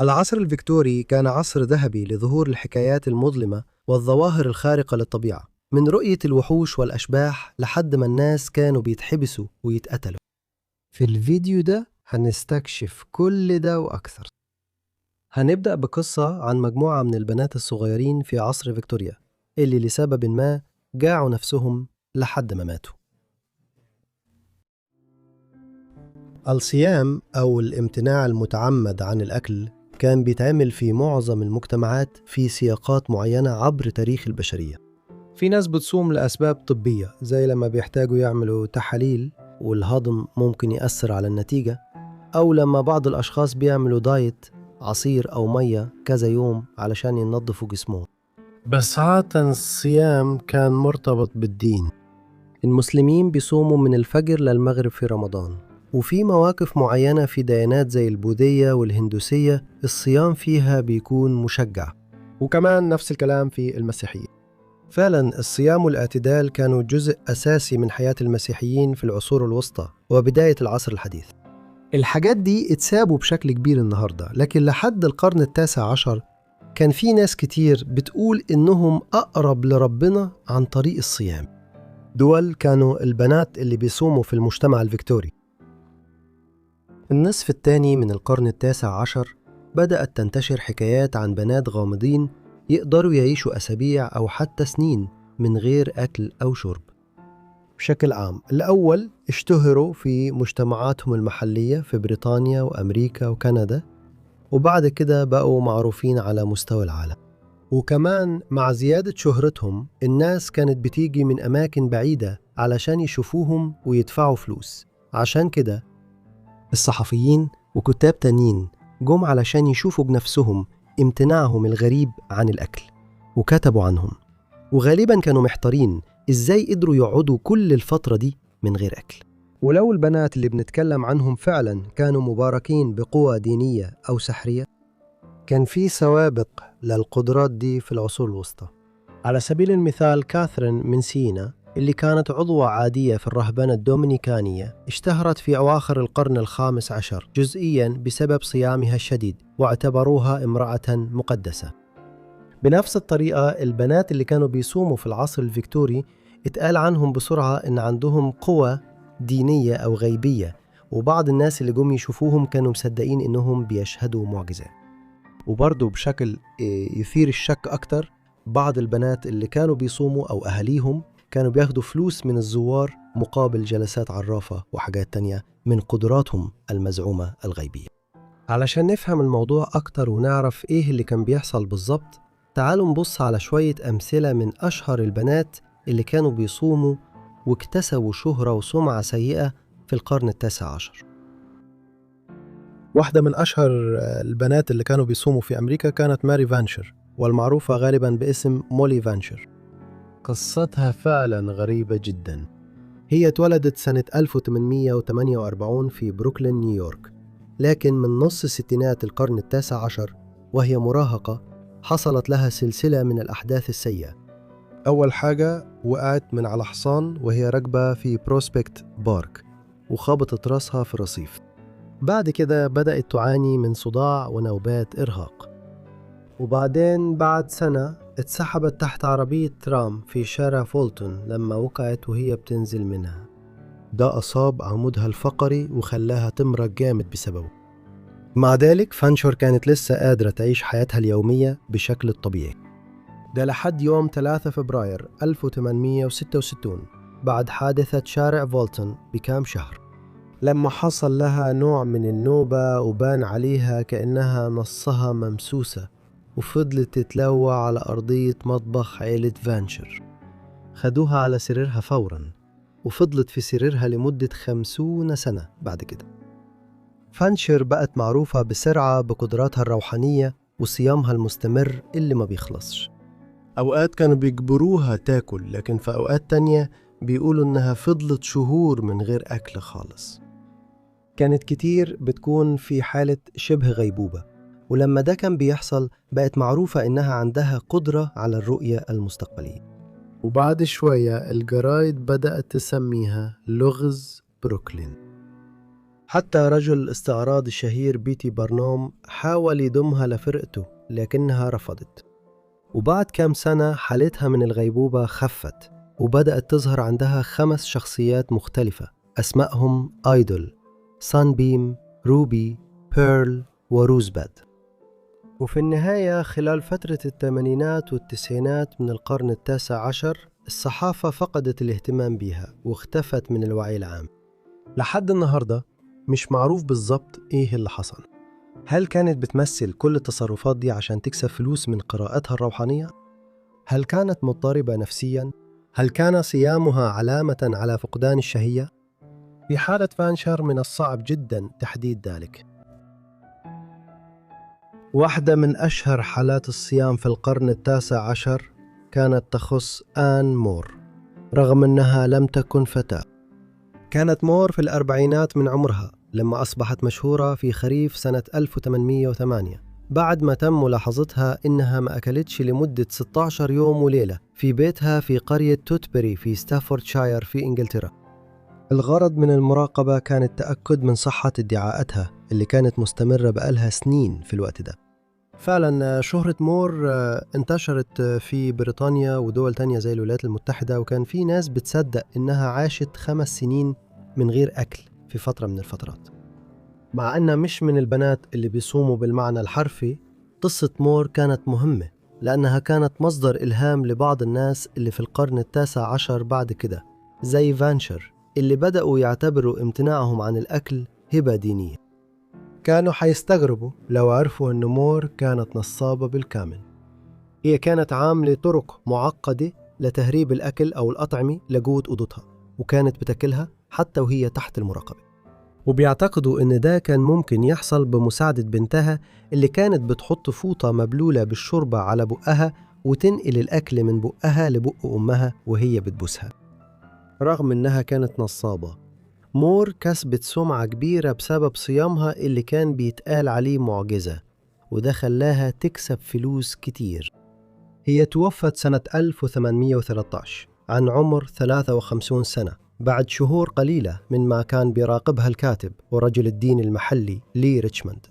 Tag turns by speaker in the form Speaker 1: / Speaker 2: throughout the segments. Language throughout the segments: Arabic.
Speaker 1: العصر الفيكتوري كان عصر ذهبي لظهور الحكايات المظلمة والظواهر الخارقة للطبيعة، من رؤية الوحوش والأشباح لحد ما الناس كانوا بيتحبسوا ويتقتلوا. في الفيديو ده هنستكشف كل ده وأكثر. هنبدأ بقصة عن مجموعة من البنات الصغيرين في عصر فيكتوريا اللي لسبب ما جاعوا نفسهم لحد ما ماتوا. الصيام أو الامتناع المتعمد عن الأكل كان بيتعمل في معظم المجتمعات في سياقات معينة عبر تاريخ البشرية. في ناس بتصوم لأسباب طبية، زي لما بيحتاجوا يعملوا تحاليل والهضم ممكن يأثر على النتيجة، أو لما بعض الأشخاص بيعملوا دايت عصير أو مية كذا يوم علشان ينظفوا جسمهم. بس عادة الصيام كان مرتبط بالدين. المسلمين بيصوموا من الفجر للمغرب في رمضان، وفي مواقف معينة في ديانات زي البوذية والهندوسية الصيام فيها بيكون مشجع، وكمان نفس الكلام في المسيحية. فعلا الصيام والاعتدال كانوا جزء أساسي من حياة المسيحيين في العصور الوسطى وبداية العصر الحديث. الحاجات دي اتسابوا بشكل كبير النهاردة، لكن لحد القرن التاسع عشر كان في ناس كتير بتقول إنهم أقرب لربنا عن طريق الصيام. دول كانوا البنات اللي بيصوموا في المجتمع الفيكتوري. النصف الثاني من القرن التاسع عشر بدأت تنتشر حكايات عن بنات غامضين يقدروا يعيشوا أسابيع أو حتى سنين من غير أكل أو شرب. بشكل عام الأول اشتهروا في مجتمعاتهم المحلية في بريطانيا وأمريكا وكندا، وبعد كده بقوا معروفين على مستوى العالم. وكمان مع زيادة شهرتهم الناس كانت بتيجي من أماكن بعيدة علشان يشوفوهم ويدفعوا فلوس. عشان كده الصحفيين وكتاب تانيين جم علشان يشوفوا بنفسهم امتناعهم الغريب عن الأكل، وكتبوا عنهم، وغالبا كانوا محتارين إزاي قدروا يقعدوا كل الفترة دي من غير أكل. ولو البنات اللي بنتكلم عنهم فعلا كانوا مباركين بقوة دينية أو سحرية، كان في سوابق للقدرات دي في العصور الوسطى. على سبيل المثال كاثرين من سينا اللي كانت عضوة عادية في الرهبنة الدومينيكانية اشتهرت في أواخر القرن الخامس عشر جزئياً بسبب صيامها الشديد، واعتبروها امرأة مقدسة. بنفس الطريقة البنات اللي كانوا بيصوموا في العصر الفيكتوري اتقال عنهم بسرعة إن عندهم قوة دينية أو غيبية، وبعض الناس اللي جم يشوفوهم كانوا مصدقين إنهم بيشهدوا معجزات. وبرضه بشكل يثير الشك أكتر، بعض البنات اللي كانوا بيصوموا أو أهاليهم كانوا بياخدوا فلوس من الزوار مقابل جلسات عرافة وحاجات تانية من قدراتهم المزعومة الغيبية. علشان نفهم الموضوع أكتر ونعرف إيه اللي كان بيحصل بالظبط، تعالوا نبص على شوية أمثلة من أشهر البنات اللي كانوا بيصوموا واكتسبوا شهرة وسمعة سيئة في القرن التاسع عشر. واحدة من أشهر البنات اللي كانوا بيصوموا في أمريكا كانت ماري فانشر، والمعروفة غالبا باسم مولي فانشر. قصتها فعلا غريبة جدا. هي اتولدت سنة 1848 في بروكلين نيويورك، لكن من نص ستينات القرن التاسع عشر وهي مراهقة حصلت لها سلسلة من الأحداث السيئة. أول حاجة وقعت من على حصان وهي راكبة في بروسبكت بارك وخبطت راسها في رصيف. بعد كده بدأت تعاني من صداع ونوبات إرهاق، وبعدين بعد سنة اتسحبت تحت عربية ترام في شارع فولتون لما وقعت وهي بتنزل منها. ده أصاب عمودها الفقري وخلاها تمرق جامد بسببه. مع ذلك فانشور كانت لسه قادرة تعيش حياتها اليومية بشكل الطبيعي، ده لحد يوم 3 فبراير 1866 بعد حادثة شارع فولتون بكام شهر، لما حصل لها نوع من النوبة وبان عليها كأنها نصها ممسوسة، وفضلت تتلوى على أرضية مطبخ عيلة فانشر. خدوها على سريرها فوراً، وفضلت في سريرها لمدة 50 سنة بعد كده. فانشر بقت معروفة بسرعة بقدراتها الروحانية وصيامها المستمر اللي ما بيخلصش. أوقات كانوا بيجبروها تاكل، لكن في أوقات تانية بيقولوا إنها فضلت شهور من غير أكل خالص. كانت كتير بتكون في حالة شبه غيبوبة، ولما ده كان بيحصل بقت معروفة إنها عندها قدرة على الرؤية المستقبلية. وبعد شوية الجرايد بدأت تسميها لغز بروكلين. حتى رجل الاستعراض الشهير بيتي بارنوم حاول يضمها لفرقته لكنها رفضت. وبعد كام سنة حالتها من الغيبوبة خفت، وبدأت تظهر عندها 5 شخصيات مختلفة أسمائهم آيدول، سانبيم، روبي، بيرل، وروزباد. وفي النهاية خلال فترة الثمانينات والتسعينات من القرن التاسع عشر الصحافة فقدت الاهتمام بيها واختفت من الوعي العام. لحد النهاردة مش معروف بالضبط إيه اللي حصل. هل كانت بتمثل كل التصرفات دي عشان تكسب فلوس من قراءتها الروحانية؟ هل كانت مضطربة نفسياً؟ هل كان صيامها علامة على فقدان الشهية؟ في حالة فانشر من الصعب جداً تحديد ذلك. واحدة من أشهر حالات الصيام في القرن التاسع عشر كانت تخص آن مور، رغم أنها لم تكن فتاة. كانت مور في الأربعينات من عمرها لما أصبحت مشهورة في خريف سنة 1808 بعد ما تم ملاحظتها إنها ما أكلتش لمدة 16 يوم وليلة في بيتها في قرية توتبري في ستافوردشاير في إنجلترا. الغرض من المراقبة كان التأكد من صحة ادعاءاتها اللي كانت مستمرة بقالها سنين في الوقت ده. فعلا شهرة مور انتشرت في بريطانيا ودول تانية زي الولايات المتحدة، وكان في ناس بتصدق إنها عاشت 5 سنين من غير أكل في فترة من الفترات. مع أنها مش من البنات اللي بيصوموا بالمعنى الحرفي، قصة مور كانت مهمة لأنها كانت مصدر إلهام لبعض الناس اللي في القرن التاسع عشر بعد كده، زي فانشر اللي بدأوا يعتبروا امتناعهم عن الأكل هبة دينية. كانوا حيستغربوا لو عرفوا أن مور كانت نصابة بالكامل. هي كانت عاملة طرق معقدة لتهريب الأكل أو الأطعمة لقوة قدوتها، وكانت بتاكلها حتى وهي تحت المراقبة. وبيعتقدوا أن ده كان ممكن يحصل بمساعدة بنتها اللي كانت بتحط فوطة مبلولة بالشوربة على بقها وتنقل الأكل من بقها لبق أمها وهي بتبوسها. رغم أنها كانت نصابة، مور كسبت سمعة كبيرة بسبب صيامها اللي كان بيتقال عليه معجزة، وده خلاها تكسب فلوس كتير. هي توفت سنة 1813 عن عمر 53 سنة بعد شهور قليلة من ما كان بيراقبها الكاتب ورجل الدين المحلي لي ريتشموند.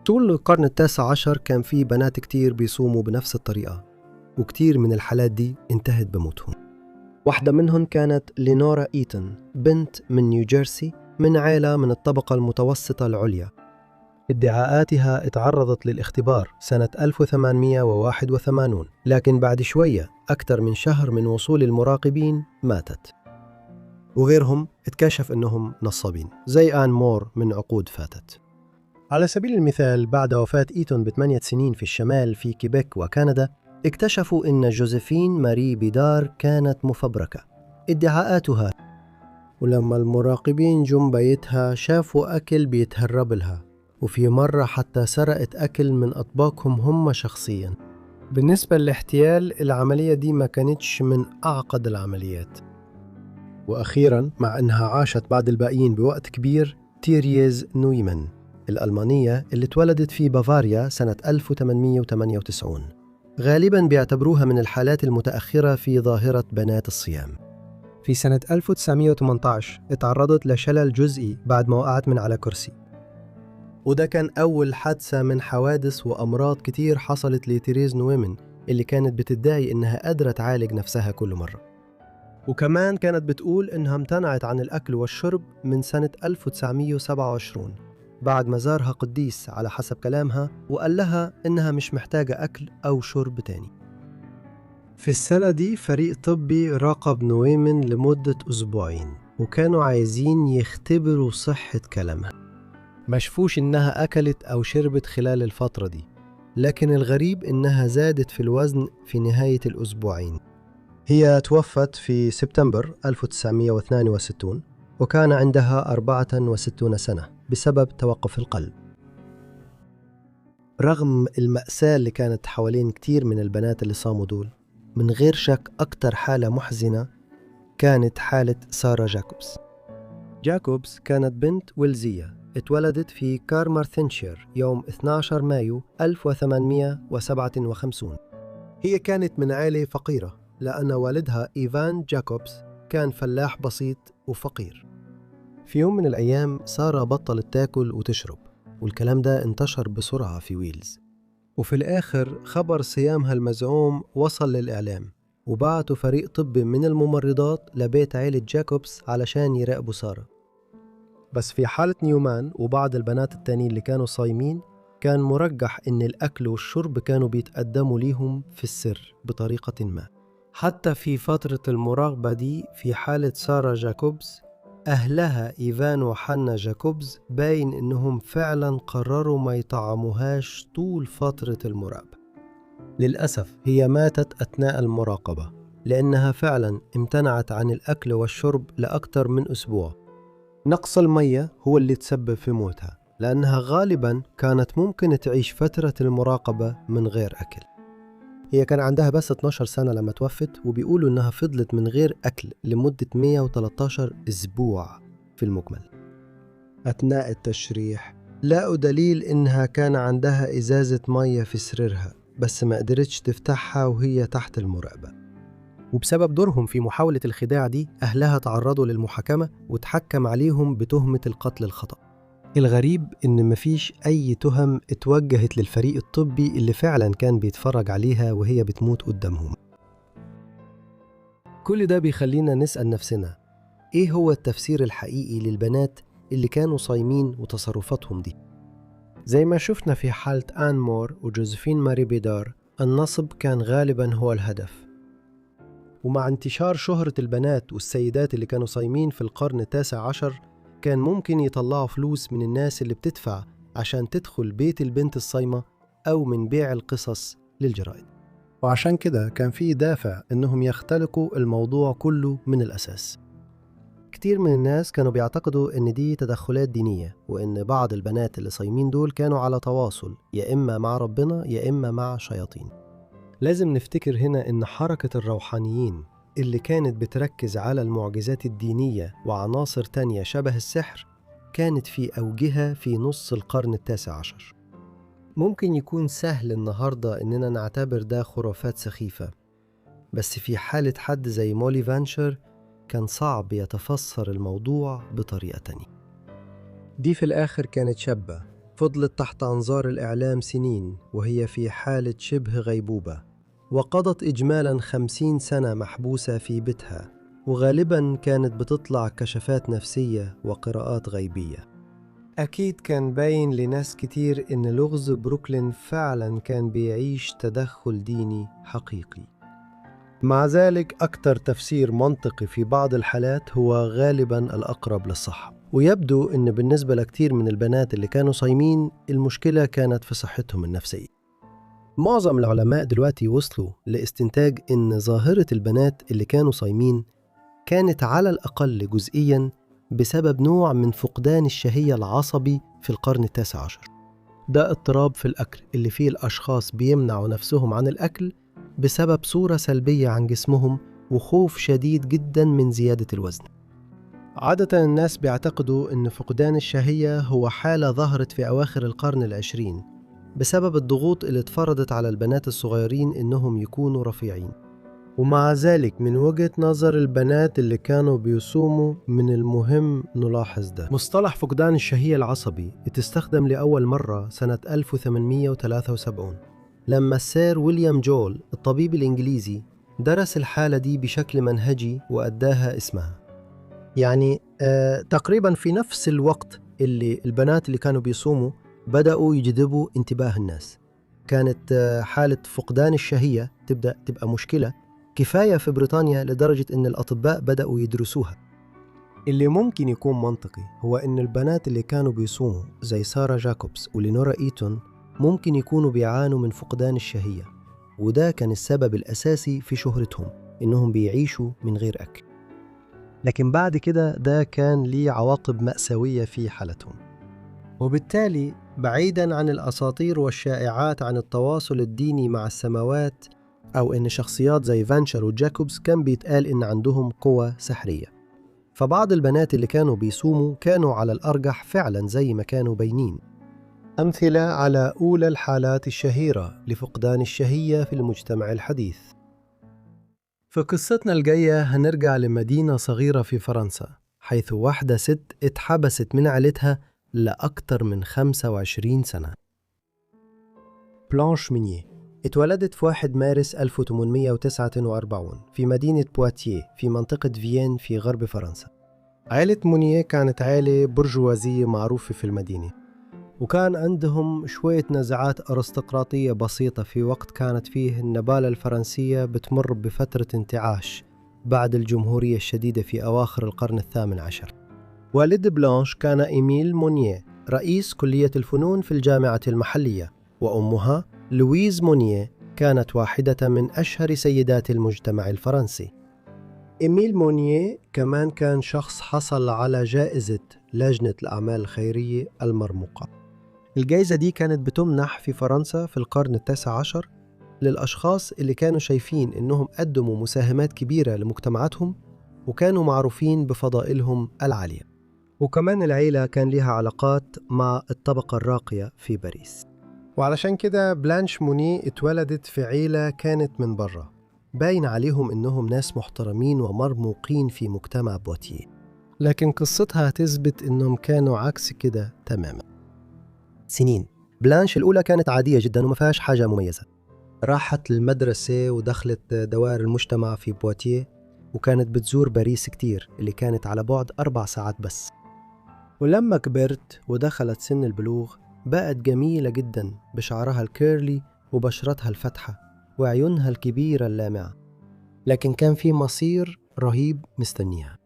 Speaker 1: طول القرن التاسع عشر كان في بنات كتير بيصوموا بنفس الطريقة، وكتير من الحالات دي انتهت بموتهم. واحدة منهم كانت لينورا إيتن، بنت من نيوجيرسي من عائلة من الطبقة المتوسطة العليا. ادعاءاتها اتعرضت للاختبار سنة 1881، لكن بعد شوية أكثر من شهر من وصول المراقبين ماتت. وغيرهم اتكشف أنهم نصابين زي آن مور من عقود فاتت. على سبيل المثال، بعد وفاة إيتون ب8 سنين في الشمال في كيبيك وكندا، اكتشفوا أن جوزيفين ماري بيدار كانت مفبركة ادعاءاتها، ولما المراقبين جم بيتها شافوا أكل بيتهرب لها، وفي مرة حتى سرقت أكل من أطباقهم هم شخصياً. بالنسبة للاحتيال، العملية دي ما كانتش من أعقد العمليات. وأخيراً، مع أنها عاشت بعد الباقيين بوقت كبير، تيريز نويمان الألمانية اللي اتولدت في بافاريا سنة 1898، غالباً بيعتبروها من الحالات المتأخرة في ظاهرة بنات الصيام. في سنة 1918 اتعرضت لشلل جزئي بعد ما وقعت من على كرسي، وده كان أول حادثة من حوادث وأمراض كتير حصلت لتيريز نويمان اللي كانت بتدعي إنها قادرة تعالج نفسها كل مرة. وكمان كانت بتقول إنها امتنعت عن الأكل والشرب من سنة 1927 بعد ما زارها قديس على حسب كلامها وقال لها إنها مش محتاجة أكل أو شرب تاني. في السنة دي فريق طبي راقب نويمان لمدة أسبوعين، وكانوا عايزين يختبروا صحة كلامها. ما شافوش إنها أكلت أو شربت خلال الفترة دي، لكن الغريب إنها زادت في الوزن في نهاية الأسبوعين. هي توفت في سبتمبر 1962 وكان عندها 64 سنة بسبب توقف القلب. رغم المأساة اللي كانت حوالين كتير من البنات اللي صاموا دول، من غير شك أكتر حالة محزنة كانت حالة سارة جاكوبس. جاكوبس كانت بنت ويلزية، اتولدت في كارمارثنشير يوم 12 مايو 1857. هي كانت من عائلة فقيرة لأن والدها إيفان جاكوبس كان فلاح بسيط وفقير. في يوم من الأيام سارة بطلت تاكل وتشرب، والكلام ده انتشر بسرعة في ويلز. وفي الآخر خبر صيامها المزعوم وصل للإعلام، وبعتوا فريق طبي من الممرضات لبيت عيلة جاكوبس علشان يراقبوا سارة. بس في حالة نيومان وبعض البنات التانيين اللي كانوا صايمين، كان مرجح إن الأكل والشرب كانوا بيتقدموا ليهم في السر بطريقة ما. حتى في فترة المراقبة دي في حالة سارة جاكوبز، أهلها إيفان وحنا جاكوبز باين إنهم فعلا قرروا ما يطعموهاش طول فترة المراقبة. للأسف هي ماتت أثناء المراقبة لأنها فعلا امتنعت عن الأكل والشرب لأكثر من أسبوع. نقص المية هو اللي تسبب في موتها، لأنها غالبا كانت ممكن تعيش فترة المراقبة من غير أكل. هي كان عندها بس 12 سنة لما توفت، وبيقولوا إنها فضلت من غير أكل لمدة 113 أسبوع في المجمل. أثناء التشريح لقوا دليل إنها كان عندها إزازة مية في سريرها، بس ما قدرتش تفتحها وهي تحت المراقبة. وبسبب دورهم في محاولة الخداع دي، أهلها تعرضوا للمحاكمة وتحكم عليهم بتهمة القتل الخطأ. الغريب إن مفيش أي تهم اتوجهت للفريق الطبي اللي فعلا كان بيتفرج عليها وهي بتموت قدامهم. كل ده بيخلينا نسأل نفسنا، إيه هو التفسير الحقيقي للبنات اللي كانوا صايمين وتصرفاتهم دي؟ زي ما شفنا في حالة آن مور وجوزفين ماري بيدار، النصب كان غالبا هو الهدف. ومع انتشار شهرة البنات والسيدات اللي كانوا صايمين في القرن ال19، كان ممكن يطلعوا فلوس من الناس اللي بتدفع عشان تدخل بيت البنت الصايمة أو من بيع القصص للجرائد. وعشان كده كان في دافع إنهم يختلقوا الموضوع كله من الأساس. كتير من الناس كانوا بيعتقدوا إن دي تدخلات دينية، وإن بعض البنات اللي صايمين دول كانوا على تواصل يا إما مع ربنا يا إما مع شياطين. لازم نفتكر هنا إن حركة الروحانيين اللي كانت بتركز على المعجزات الدينية وعناصر تانية شبه السحر كانت في أوجها في نص القرن ال19. ممكن يكون سهل النهاردة إننا نعتبر ده خرافات سخيفة، بس في حالة حد زي مولي فانشر كان صعب يتفسر الموضوع بطريقة تانية. دي في الآخر كانت شابة فضلت تحت أنظار الإعلام سنين وهي في حالة شبه غيبوبة، وقضت إجمالاً 50 سنة محبوسة في بيتها، وغالباً كانت بتطلع كشفات نفسية وقراءات غيبية. أكيد كان باين لناس كتير إن لغز بروكلين فعلاً كان بيعيش تدخل ديني حقيقي. مع ذلك أكثر تفسير منطقي في بعض الحالات هو غالباً الأقرب للصح، ويبدو إن بالنسبة لكتير من البنات اللي كانوا صايمين المشكلة كانت في صحتهم النفسية. معظم العلماء دلوقتي وصلوا لاستنتاج إن ظاهرة البنات اللي كانوا صايمين كانت على الأقل جزئياً بسبب نوع من فقدان الشهية العصبي في القرن ال19. ده اضطراب في الأكل اللي فيه الأشخاص بيمنعوا نفسهم عن الأكل بسبب صورة سلبية عن جسمهم وخوف شديد جداً من زيادة الوزن. عادة الناس بيعتقدوا إن فقدان الشهية هو حالة ظهرت في أواخر القرن ال20 بسبب الضغوط اللي اتفرضت على البنات الصغيرين إنهم يكونوا رفيعين. ومع ذلك من وجهة نظر البنات اللي كانوا بيصوموا من المهم نلاحظ ده. مصطلح فقدان الشهية العصبي اتستخدم لأول مرة سنة 1873 لما السير ويليام جول الطبيب الإنجليزي درس الحالة دي بشكل منهجي وأداها اسمها. يعني تقريبا في نفس الوقت اللي البنات اللي كانوا بيصوموا بدأوا يجذبوا انتباه الناس، كانت حالة فقدان الشهية تبقى مشكلة كفاية في بريطانيا لدرجة إن الأطباء بدأوا يدرسوها. اللي ممكن يكون منطقي هو إن البنات اللي كانوا بيصوموا زي سارة جاكوبس ولينورا إيتون ممكن يكونوا بيعانوا من فقدان الشهية، وده كان السبب الأساسي في شهرتهم إنهم بيعيشوا من غير أكل. لكن بعد كده ده كان ليه عواقب مأساوية في حالتهم. وبالتالي بعيداً عن الأساطير والشائعات عن التواصل الديني مع السماوات أو إن شخصيات زي فانشر وجاكوبس كان بيتقال إن عندهم قوة سحرية، فبعض البنات اللي كانوا بيصوموا كانوا على الأرجح فعلاً زي ما كانوا باينين. أمثلة على أولى الحالات الشهيرة لفقدان الشهية في المجتمع الحديث. في قصتنا الجاية هنرجع لمدينة صغيرة في فرنسا حيث واحدة ست اتحبست من عيلتها لأكثر من 25 سنة. بلانش مونيه اتولدت في 1 مارس 1849 في مدينة بواتيه في منطقة فيين في غرب فرنسا. عائلة مونيه كانت عائلة برجوازية معروفة في المدينة، وكان عندهم شوية نزعات أرستقراطية بسيطة في وقت كانت فيه النبالة الفرنسية بتمر بفترة انتعاش بعد الجمهورية الشديدة في أواخر القرن ال18. والد بلانش كان إيميل مونيه رئيس كلية الفنون في الجامعة المحلية، وأمها لويز مونيه كانت واحدة من أشهر سيدات المجتمع الفرنسي. إيميل مونيه كمان كان شخص حصل على جائزة لجنة الأعمال الخيرية المرموقة. الجائزة دي كانت بتمنح في فرنسا في القرن ال19 للأشخاص اللي كانوا شايفين إنهم قدموا مساهمات كبيرة لمجتمعاتهم وكانوا معروفين بفضائلهم العالية. وكمان العيلة كان لها علاقات مع الطبقة الراقية في باريس، وعلشان كده بلانش مونيه اتولدت في عيلة كانت من برا، باين عليهم إنهم ناس محترمين ومرموقين في مجتمع بواتيه. لكن قصتها تثبت إنهم كانوا عكس كده تماما. سنين بلانش الأولى كانت عادية جدا وما فيهاش حاجة مميزة. راحت المدرسة ودخلت دوائر المجتمع في بواتيه، وكانت بتزور باريس كتير اللي كانت على بعد 4 ساعات بس. ولما كبرت ودخلت سن البلوغ بقت جميلة جدا بشعرها الكيرلي وبشرتها الفتحة وعيونها الكبيرة اللامعة، لكن كان في مصير رهيب مستنيها.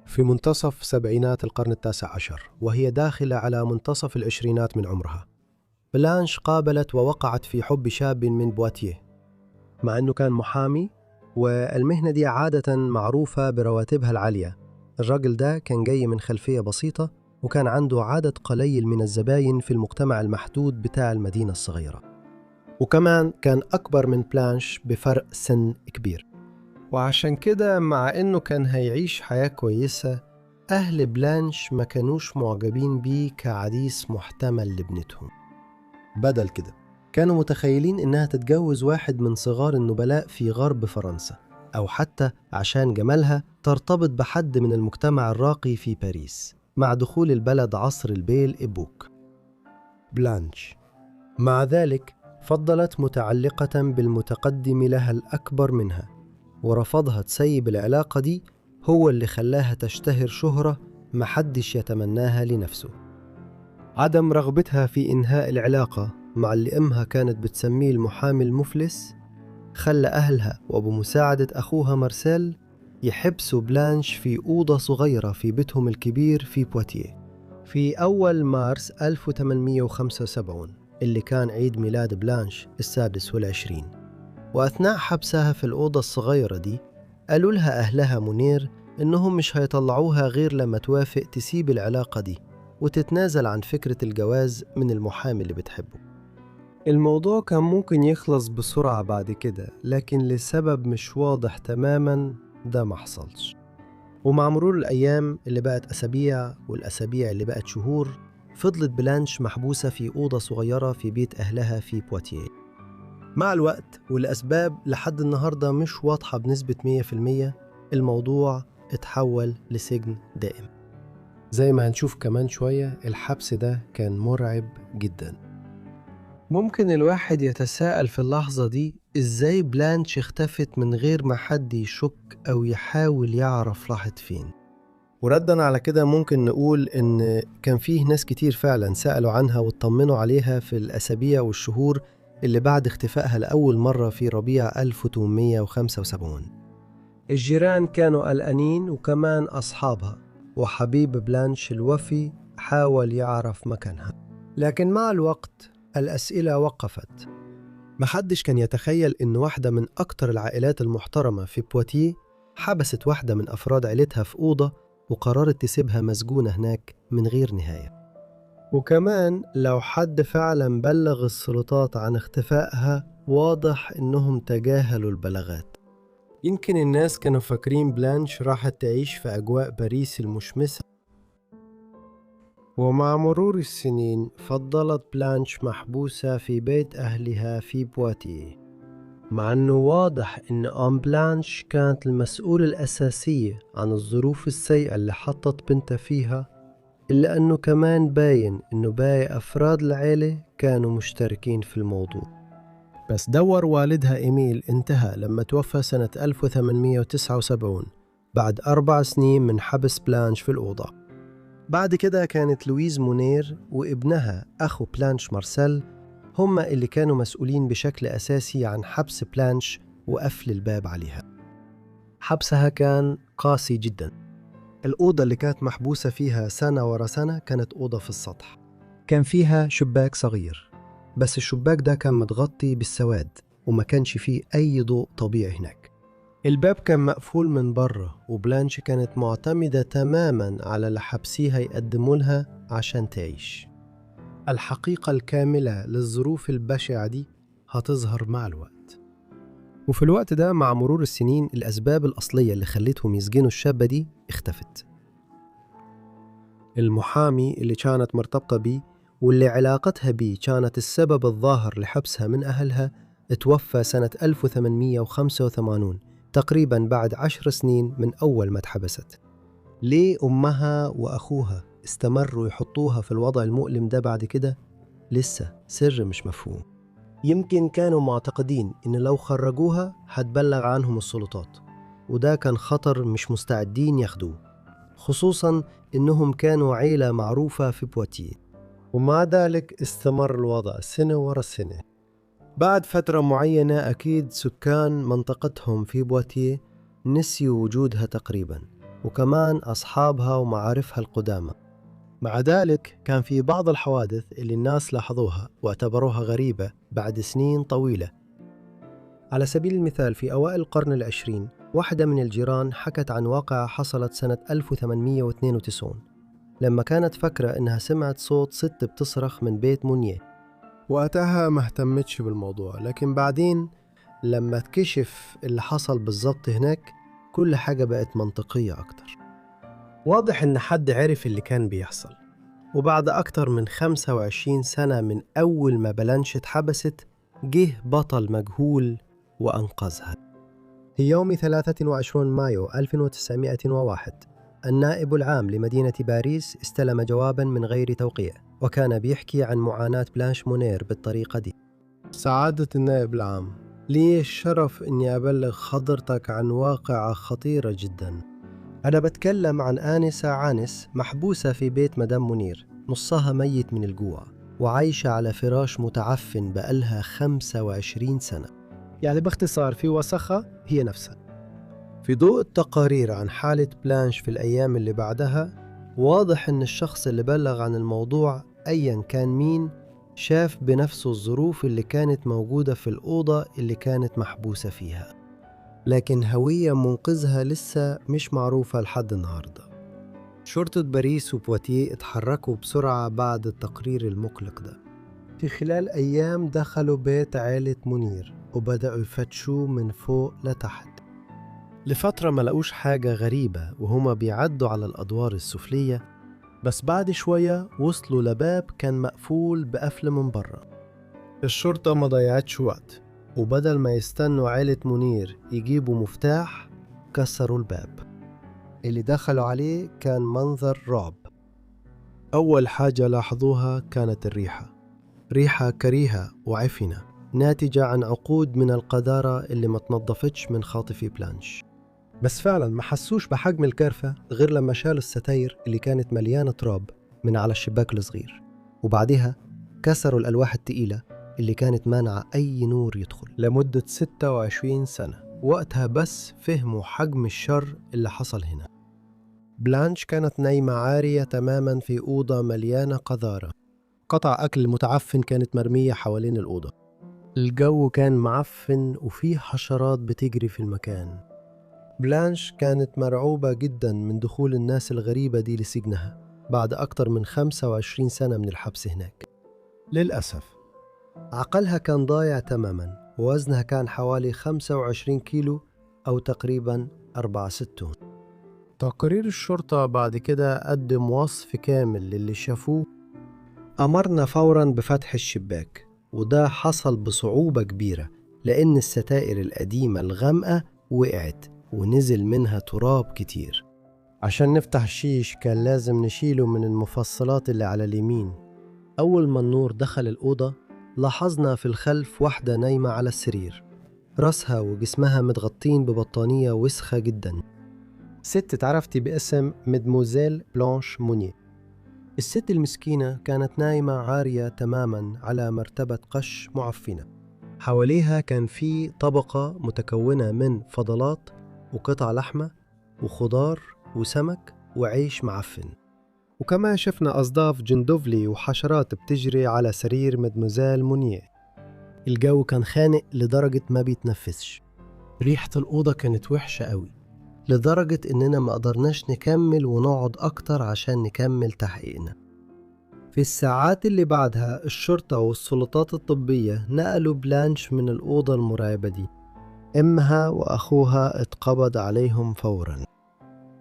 Speaker 1: في منتصف سبعينات القرن ال19 وهي داخلة على منتصف العشرينات من عمرها، بلانش قابلت ووقعت في حب شاب من بواتيه، مع أنه كان محامي، والمهنة دي عادة معروفة برواتبها العالية. الرجل ده كان جاي من خلفية بسيطة وكان عنده عدد قليل من الزباين في المجتمع المحدود بتاع المدينة الصغيرة، وكمان كان أكبر من بلانش بفرق سن كبير. وعشان كده مع إنه كان هيعيش حياة كويسة، أهل بلانش ما كانوش معجبين بيه كعريس محتمل لابنتهم. بدل كده كانوا متخيلين إنها تتجوز واحد من صغار النبلاء في غرب فرنسا، أو حتى عشان جمالها ترتبط بحد من المجتمع الراقي في باريس مع دخول البلد عصر البيل إبوك. بلانش مع ذلك فضلت متعلقة بالمتقدم لها الأكبر منها، ورفضها تسيب العلاقة دي هو اللي خلاها تشتهر شهرة محدش يتمناها لنفسه. عدم رغبتها في إنهاء العلاقة مع اللي أمها كانت بتسميه المحامي المفلس خلى أهلها وبمساعدة أخوها مارسيل يحبسوا بلانش في أوضة صغيرة في بيتهم الكبير في بواتيه في أول مارس 1875 اللي كان عيد ميلاد بلانش 26. وأثناء حبسها في الأوضة الصغيرة دي قالوا لها أهلها منير إنهم مش هيطلعوها غير لما توافق تسيب العلاقة دي وتتنازل عن فكرة الجواز من المحامي اللي بتحبه. الموضوع كان ممكن يخلص بسرعة بعد كده، لكن لسبب مش واضح تماما ده ما حصلش. ومع مرور الأيام اللي بقت أسابيع والأسابيع اللي بقت شهور، فضلت بلانش محبوسة في أوضة صغيرة في بيت أهلها في بواتيه. مع الوقت والأسباب لحد النهاردة مش واضحة بنسبة 100%، الموضوع اتحول لسجن دائم. زي ما هنشوف كمان شوية الحبس ده كان مرعب جدا. ممكن الواحد يتساءل في اللحظة دي إزاي بلانش اختفت من غير ما حد يشك أو يحاول يعرف راحت فين. وردا على كده ممكن نقول إن كان فيه ناس كتير فعلا سألوا عنها واطمنوا عليها في الأسابيع والشهور اللي بعد اختفائها لأول مرة في ربيع 1875. الجيران كانوا قلقانين وكمان أصحابها، وحبيب بلانش الوفي حاول يعرف مكانها. لكن مع الوقت الأسئلة وقفت. محدش كان يتخيل إن واحدة من أكتر العائلات المحترمة في بواتيه حبست واحدة من أفراد عائلتها في أوضة وقررت تسيبها مسجونة هناك من غير نهاية. وكمان لو حد فعلا بلغ السلطات عن اختفائها، واضح إنهم تجاهلوا البلاغات. يمكن الناس كانوا فاكرين بلانش راحت تعيش في أجواء باريس المشمسة. ومع مرور السنين فضلت بلانش محبوسة في بيت أهلها في بواتيه. مع أنه واضح أن أم بلانش كانت المسؤولة الأساسية عن الظروف السيئة اللي حطت بنتها فيها، إلا أنه كمان باين أنه باقي أفراد العيلة كانوا مشتركين في الموضوع. بس دور والدها إيميل انتهى لما توفى سنة 1879 بعد 4 سنين من حبس بلانش في الأوضة. بعد كده كانت لويز مونير وابنها أخو بلانش مارسيل هم اللي كانوا مسؤولين بشكل أساسي عن حبس بلانش وقفل الباب عليها. حبسها كان قاسي جدا. الأوضة اللي كانت محبوسة فيها سنة ورا سنة كانت أوضة في السطح، كان فيها شباك صغير، بس الشباك ده كان متغطي بالسواد وما كانش فيه أي ضوء طبيعي هناك. الباب كان مقفول من بره، وبلانش كانت معتمدة تماما على اللي حبسيها يقدموا لها عشان تعيش. الحقيقة الكاملة للظروف البشعة دي هتظهر مع الوقت. وفي الوقت ده مع مرور السنين الأسباب الأصلية اللي خلتهم يسجنوا الشابة دي اختفت. المحامي اللي كانت مرتبطة بيه واللي علاقتها بيه كانت السبب الظاهر لحبسها من أهلها اتوفى سنة 1885، تقريبا بعد 10 سنين من أول ما اتحبست. ليه أمها وأخوها استمروا يحطوها في الوضع المؤلم ده بعد كده؟ لسه سر مش مفهوم. يمكن كانوا معتقدين إن لو خرجوها هتبلغ عنهم السلطات، وده كان خطر مش مستعدين ياخدوه، خصوصاً إنهم كانوا عيلة معروفة في بواتيه. ومع ذلك استمر الوضع سنة ورا سنة. بعد فترة معينة أكيد سكان منطقتهم في بواتيه نسيوا وجودها تقريباً، وكمان أصحابها ومعارفها القدامى. مع ذلك كان في بعض الحوادث اللي الناس لاحظوها واعتبروها غريبة بعد سنين طويلة. على سبيل المثال في أوائل القرن العشرين واحدة من الجيران حكت عن واقعة حصلت سنة 1892 لما كانت فكرة إنها سمعت صوت ست بتصرخ من بيت مونيه. وقتها ما اهتمتش بالموضوع، لكن بعدين لما تكشف اللي حصل بالضبط هناك كل حاجة بقت منطقية أكتر. واضح إن حد عرف اللي كان بيحصل، وبعد أكتر من 25 سنة من أول ما بلانش اتحبست جه بطل مجهول وأنقذها. في يوم 23 مايو 1901 النائب العام لمدينة باريس استلم جوابا من غير توقيع، وكان بيحكي عن معاناة بلانش مونير بالطريقة دي: سعادة النائب العام، لي الشرف أني أبلغ حضرتك عن واقعة خطيرة جدا. أنا بتكلم عن آنسة عانس محبوسة في بيت مدام منير، نصها ميت من الجوع وعايشة على فراش متعفن بقالها 25 سنة. يعني باختصار في وسخة هي نفسها. في ضوء التقارير عن حالة بلانش في الأيام اللي بعدها واضح أن الشخص اللي بلغ عن الموضوع أيا كان مين شاف بنفسه الظروف اللي كانت موجودة في الأوضة اللي كانت محبوسة فيها، لكن هوية منقذها لسه مش معروفة لحد النهاردة. شرطة باريس وبواتيه اتحركوا بسرعة بعد التقرير المقلق ده. في خلال أيام دخلوا بيت عائلة منير وبدأوا يفتشوا من فوق لتحت. لفترة ما لقوش حاجة غريبة وهما بيعدوا على الأدوار السفلية، بس بعد شوية وصلوا لباب كان مقفول بقفل من برا. الشرطة ما ضيعتش وقت، وبدل ما يستنوا عائلة منير يجيبوا مفتاح كسروا الباب. اللي دخلوا عليه كان منظر رعب. أول حاجة لاحظوها كانت الريحة، ريحة كريهة وعفنة ناتجة عن عقود من القذارة اللي ما تنظفتش من خاطفي بلانش. بس فعلا ما حسوش بحجم الكارثة غير لما شالوا الستاير اللي كانت مليانة تراب من على الشباك الصغير، وبعدها كسروا الألواح التقيلة اللي كانت مانعة أي نور يدخل لمدة 26 سنة. وقتها بس فهموا حجم الشر اللي حصل هنا. بلانش كانت نايمة عارية تماما في أوضة مليانة قذارة، قطع أكل متعفن كانت مرمية حوالين الأوضة. الجو كان معفن وفيه حشرات بتجري في المكان. بلانش كانت مرعوبة جدا من دخول الناس الغريبة دي لسجنها بعد أكتر من 25 سنة من الحبس هناك. للأسف عقلها كان ضايع تماما، ووزنها كان حوالي 25 كيلو أو تقريبا 64. تقرير الشرطة بعد كده قدم وصف كامل للي شافوه. أمرنا فورا بفتح الشباك، وده حصل بصعوبة كبيرة لأن الستائر القديمة الغامقة وقعت ونزل منها تراب كتير. عشان نفتح الشيش كان لازم نشيله من المفصلات اللي على اليمين. أول ما النور دخل الأوضة لاحظنا في الخلف واحدة نايمة على السرير، رأسها وجسمها متغطين ببطانية وسخة جدا. ست تعرفتي باسم مدموزيل بلانش مونيه. الست المسكينة كانت نايمة عارية تماما على مرتبة قش معفنة. حواليها كان في طبقة متكونة من فضلات وقطع لحمة وخضار وسمك وعيش معفن. وكمان شفنا أصداف جندوفلي وحشرات بتجري على سرير مدموزيل مونيه. الجو كان خانق لدرجة ما بيتنفسش. ريحة الأوضة كانت وحشة قوي، لدرجة إننا ما قدرناش نكمل ونقعد أكتر عشان نكمل تحقيقنا. في الساعات اللي بعدها الشرطة والسلطات الطبية نقلوا بلانش من الأوضة المرعبة دي. أمها وأخوها اتقبض عليهم فوراً،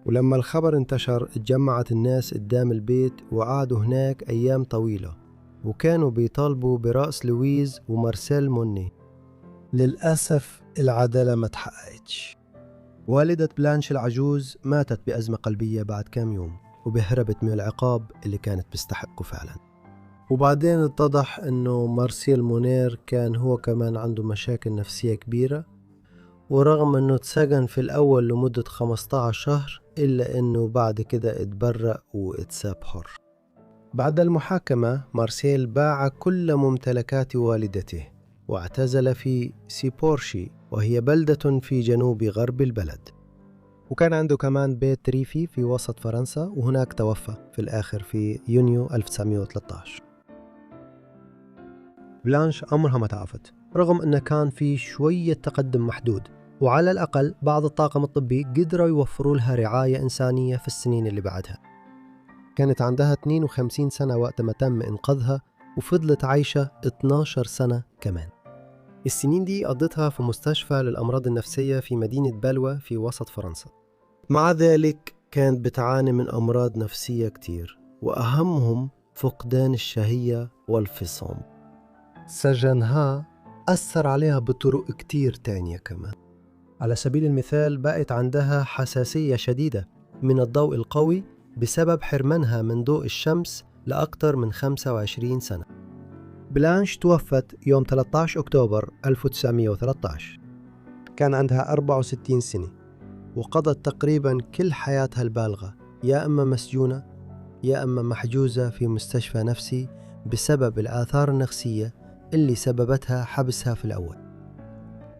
Speaker 1: ولما الخبر انتشر اتجمعت الناس قدام البيت وقعدوا هناك أيام طويلة، وكانوا بيطالبوا برأس لويز ومارسيل موني. للأسف العدالة ما تحققتش. والدة بلانش العجوز ماتت بأزمة قلبية بعد كام يوم، وبهربت من العقاب اللي كانت بيستحقه فعلا. وبعدين اتضح انه مارسيل مونير كان هو كمان عنده مشاكل نفسية كبيرة، ورغم انه اتسجن في الاول لمدة 15 شهر الا انه بعد كده اتبرأ واتساب حر. بعد المحاكمة مارسيل باع كل ممتلكات والدته واعتزل في سيبورشي، وهي بلدة في جنوب غرب البلد. وكان عنده كمان بيت ريفي في وسط فرنسا، وهناك توفى في الآخر في يونيو 1913. بلانش عمرها ما تعافت، رغم أنه كان في شوية تقدم محدود، وعلى الأقل بعض الطاقم الطبي قدروا يوفروا لها رعاية إنسانية في السنين اللي بعدها. كانت عندها 52 سنة وقت ما تم إنقاذها، وفضلت عايشة 12 سنة كمان. السنين دي قضتها في مستشفى للأمراض النفسية في مدينة بالوا في وسط فرنسا. مع ذلك كانت بتعاني من أمراض نفسية كتير، وأهمهم فقدان الشهية والفصام. سجنها أثر عليها بطرق كتير تانية كمان. على سبيل المثال بقت عندها حساسية شديدة من الضوء القوي بسبب حرمانها من ضوء الشمس لأكثر من 25 سنة. بلانش توفت يوم 13 أكتوبر 1913. كان عندها 64 سنة، وقضت تقريبا كل حياتها البالغة يا إما مسجونة يا إما محجوزة في مستشفى نفسي بسبب الآثار النفسية اللي سببتها حبسها في الأول.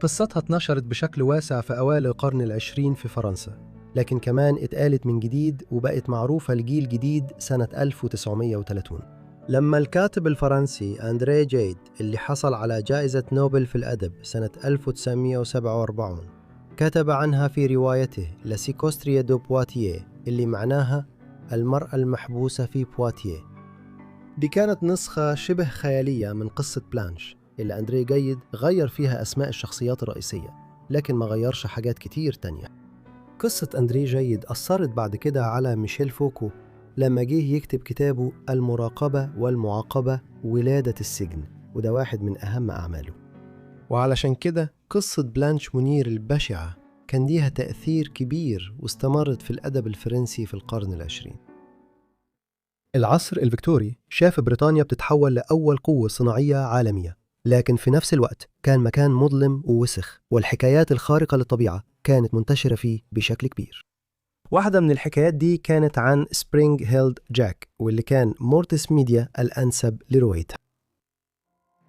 Speaker 1: قصتها اتنشرت بشكل واسع في أوائل القرن العشرين في فرنسا، لكن كمان اتقالت من جديد وبقت معروفة لجيل جديد سنة 1930 لما الكاتب الفرنسي أندري جيد اللي حصل على جائزة نوبل في الأدب سنة 1947 كتب عنها في روايته لسيكوستريا دو بواتيه اللي معناها المرأة المحبوسة في بواتيه. دي كانت نسخة شبه خيالية من قصة بلانش اللي أندري جيد غير فيها أسماء الشخصيات الرئيسية، لكن ما غيرش حاجات كتير تانية. قصة أندري جيد أثرت بعد كده على ميشيل فوكو لما جه يكتب كتابه المراقبة والمعاقبة ولادة السجن، وده واحد من أهم أعماله. وعلشان كده قصة بلانش مونير البشعة كان ليها تأثير كبير واستمرت في الأدب الفرنسي في القرن العشرين. العصر الفيكتوري شاف بريطانيا بتتحول لأول قوة صناعية عالمية، لكن في نفس الوقت كان مكان مظلم ووسخ، والحكايات الخارقة للطبيعة كانت منتشرة فيه بشكل كبير. واحدة من الحكايات دي كانت عن سبرينغ هيلد جاك، واللي كان مورتس ميديا الأنسب لروايتها.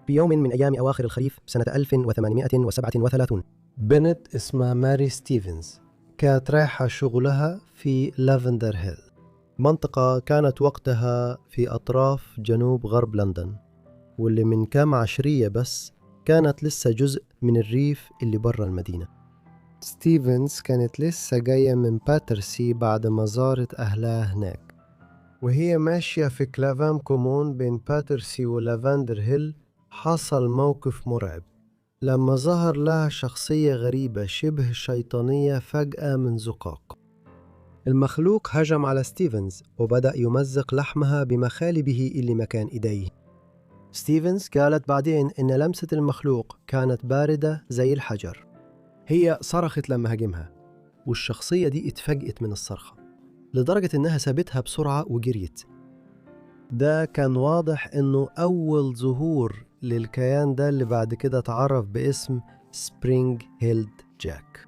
Speaker 1: في يوم من أيام أواخر الخريف سنة 1837 بنت اسمها ماري ستيفنز كانت رايحة شغلها في لافندر هيل، منطقة كانت وقتها في أطراف جنوب غرب لندن، واللي من كام عشرية بس كانت لسه جزء من الريف اللي برا المدينة. ستيفنز كانت لسه جاية من باترسي بعد ما زارت أهلها هناك، وهي ماشية في كلافام كومون بين باترسي ولافندر هيل حصل موقف مرعب لما ظهر لها شخصية غريبة شبه شيطانية فجأة من زقاق. المخلوق هجم على ستيفنز وبدأ يمزق لحمها بمخالبه اللي مكان إيديه. ستيفنز قالت بعدين إن لمسة المخلوق كانت باردة زي الحجر. هي صرخت لما هجمها، والشخصية دي اتفاجئت من الصرخة لدرجة إنها سابتها بسرعة وجريت. ده كان واضح إنه أول ظهور للكيان ده اللي بعد كده تعرف باسم سبرينغ هيلد جاك.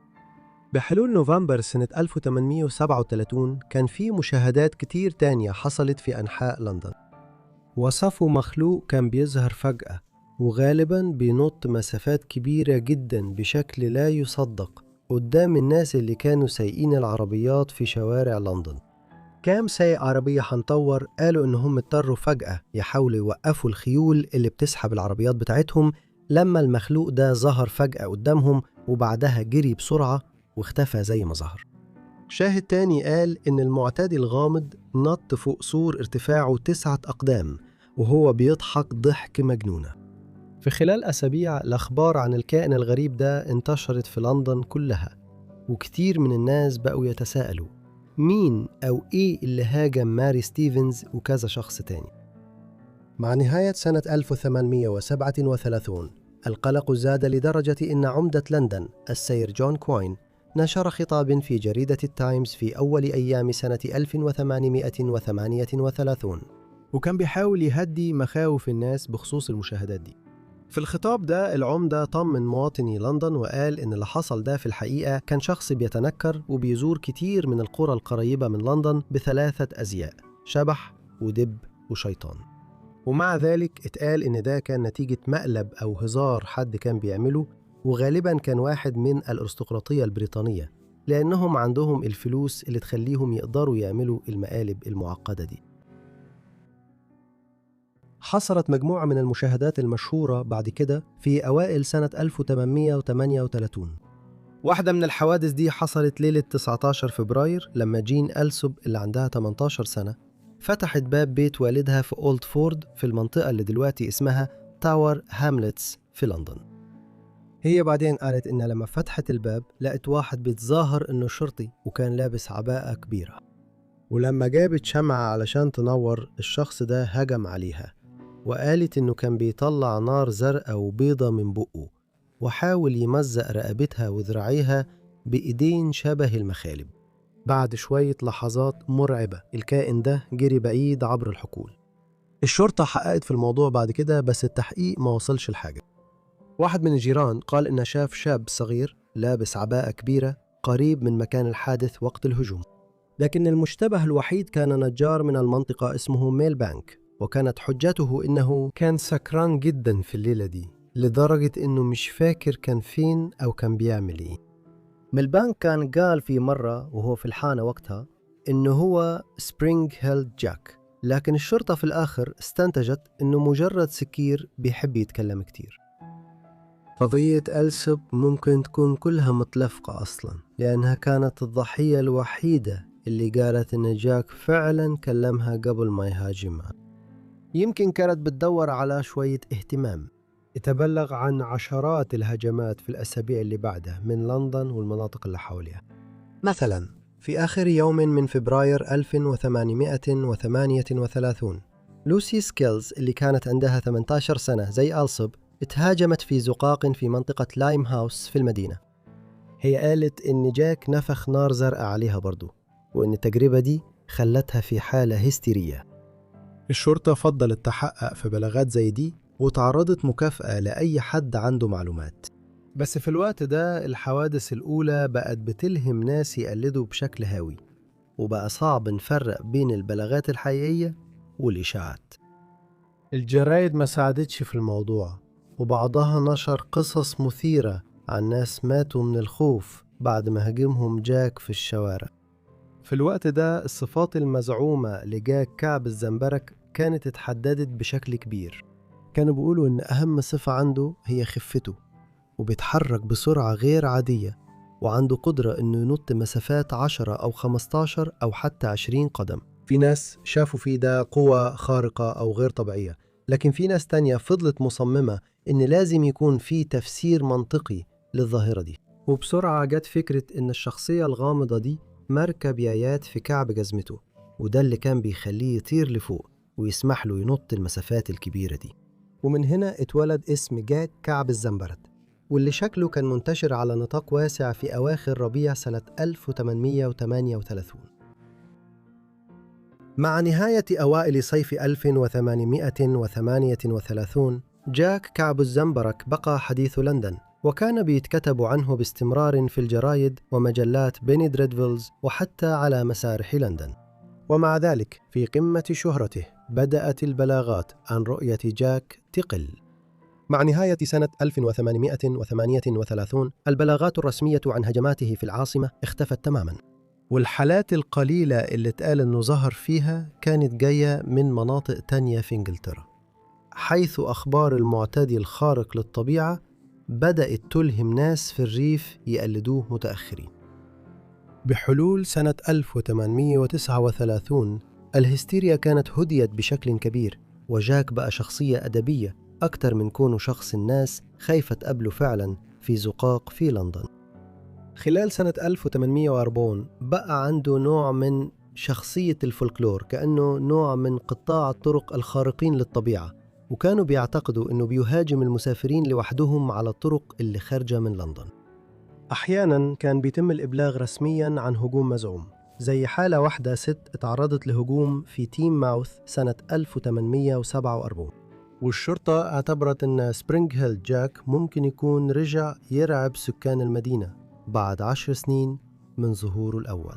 Speaker 1: بحلول نوفمبر سنة 1837 كان في مشاهدات كتير تانية حصلت في أنحاء لندن. وصفوا مخلوق كان بيظهر فجأة وغالباً بينط مسافات كبيرة جداً بشكل لا يصدق قدام الناس اللي كانوا سايقين العربيات في شوارع لندن. كام سايق عربية هنطور قالوا إنهم اضطروا فجأة يحاولوا يوقفوا الخيول اللي بتسحب العربيات بتاعتهم لما المخلوق ده ظهر فجأة قدامهم، وبعدها جري بسرعة واختفى زي ما ظهر. شاهد تاني قال إن المعتدي الغامض نط فوق سور ارتفاعه 9 أقدام وهو بيضحك ضحك مجنونة. في خلال أسابيع الأخبار عن الكائن الغريب ده انتشرت في لندن كلها، وكتير من الناس بقوا يتساءلوا مين أو إيه اللي هاجم ماري ستيفنز وكذا شخص تاني. مع نهاية سنة 1837 القلق زاد لدرجة إن عمدة لندن السير جون كوين نشر خطاب في جريدة التايمز في أول أيام سنة 1838، وكان بيحاول يهدي مخاوف الناس بخصوص المشاهدات دي. في الخطاب ده العمدة طمن مواطني لندن وقال إن اللي حصل ده في الحقيقة كان شخص بيتنكر وبيزور كتير من القرى القريبة من لندن ب3 أزياء: شبح ودب وشيطان. ومع ذلك اتقال إن ده كان نتيجة مقلب أو هزار حد كان بيعمله، وغالباً كان واحد من الأرستقراطية البريطانية، لأنهم عندهم الفلوس اللي تخليهم يقدروا يعملوا المقالب المعقدة دي. حصلت مجموعة من المشاهدات المشهورة بعد كده في أوائل سنة 1838. واحدة من الحوادث دي حصلت ليلة 19 فبراير لما جين ألسوب اللي عندها 18 سنة فتحت باب بيت والدها في أولد فورد في المنطقة اللي دلوقتي اسمها تاور هاملتس في لندن. هي بعدين قالت إن لما فتحت الباب لقت واحد بيتظاهر إنه شرطي وكان لابس عباءة كبيرة، ولما جابت شمعة علشان تنور الشخص ده هجم عليها، وقالت إنه كان بيطلع نار زرقاء وبيضة من بقه وحاول يمزق رقبتها وذراعيها بإيدين شبه المخالب. بعد شوية لحظات مرعبة الكائن ده جري بعيد عبر الحقول. الشرطة حققت في الموضوع بعد كده، بس التحقيق ما وصلش لحاجة. واحد من الجيران قال إنه شاف شاب صغير لابس عباءة كبيرة قريب من مكان الحادث وقت الهجوم، لكن المشتبه الوحيد كان نجار من المنطقة اسمه ميل بانك، وكانت حجته إنه كان سكران جدا في الليلة دي لدرجة إنه مش فاكر كان فين أو كان بيعمل إيه. ميل بانك كان قال في مرة وهو في الحانة وقتها إنه هو سبرينغ هيلد جاك، لكن الشرطة في الآخر استنتجت إنه مجرد سكير بيحب يتكلم كتير. قضية ألسوب ممكن تكون كلها متلفقة أصلا، لأنها كانت الضحية الوحيدة اللي قالت إن جاك فعلا كلمها قبل ما يهاجمها. يمكن كانت بتدور على شوية اهتمام. يتبلغ عن عشرات الهجمات في الأسابيع اللي بعدها من لندن والمناطق اللي حولها. مثلا في آخر يوم من فبراير 1838 لوسي سكيلز اللي كانت عندها 18 سنة زي ألسوب اتهاجمت في زقاق في منطقة لايم هاوس في المدينة. هي قالت إن جاك نفخ نار زرقاء عليها برضو، وإن التجربة دي خلتها في حالة هستيرية. الشرطة فضلت تحقق في بلاغات زي دي وتعرضت مكافأة لأي حد عنده معلومات. بس في الوقت ده الحوادث الأولى بقت بتلهم ناس يقلدوا بشكل هاوي، وبقى صعب نفرق بين البلاغات الحقيقية والإشاعات. الجرايد ما ساعدتش في الموضوع، وبعضها نشر قصص مثيرة عن ناس ماتوا من الخوف بعد ما هاجمهم جاك في الشوارع. في الوقت ده الصفات المزعومة لجاك كعب الزنبرك كانت اتحددت بشكل كبير. كانوا بيقولوا إن أهم صفة عنده هي خفته، وبيتحرك بسرعة غير عادية، وعنده قدرة إنه ينط مسافات 10 أو 15 أو حتى 20 قدم. في ناس شافوا فيه ده قوة خارقة أو غير طبيعية، لكن في ناس تانية فضلت مصممة إن لازم يكون في تفسير منطقي للظاهرة دي. وبسرعة جت فكرة إن الشخصية الغامضة دي مركب يايات في كعب جزمته، وده اللي كان بيخليه يطير لفوق ويسمح له ينط المسافات الكبيرة دي. ومن هنا اتولد اسم جاك كعب الزنبرك، واللي شكله كان منتشر على نطاق واسع في أواخر ربيع سنة 1838. مع نهاية أوائل صيف 1838 جاك كعب الزنبرك بقى حديث لندن، وكان بيتكتب عنه باستمرار في الجرايد ومجلات بيني دريدفيلز وحتى على مسارح لندن. ومع ذلك في قمة شهرته بدأت البلاغات عن رؤية جاك تقل. مع نهاية سنة 1838 البلاغات الرسمية عن هجماته في العاصمة اختفت تماماً، والحالات القليلة اللي اتقال إنه ظهر فيها كانت جاية من مناطق تانية في إنجلترا، حيث أخبار المعتدي الخارق للطبيعة بدأت تلهم ناس في الريف يقلدوه متأخرين. بحلول سنة 1839 الهستيريا كانت هديت بشكل كبير، وجاك بقى شخصية أدبية أكتر من كونه شخص الناس خايفة تقابله فعلا في زقاق في لندن. خلال سنة 1840 بقى عنده نوع من شخصية الفولكلور، كأنه نوع من قطاع الطرق الخارقين للطبيعة، وكانوا بيعتقدوا أنه بيهاجم المسافرين لوحدهم على الطرق اللي خارجة من لندن. أحياناً كان بيتم الإبلاغ رسمياً عن هجوم مزعوم، زي حالة واحدة ست اتعرضت لهجوم في تيم ماوث سنة 1847، والشرطة اعتبرت أن سبرينغ هيل جاك ممكن يكون رجع يرعب سكان المدينة بعد 10 سنين من ظهوره الأول.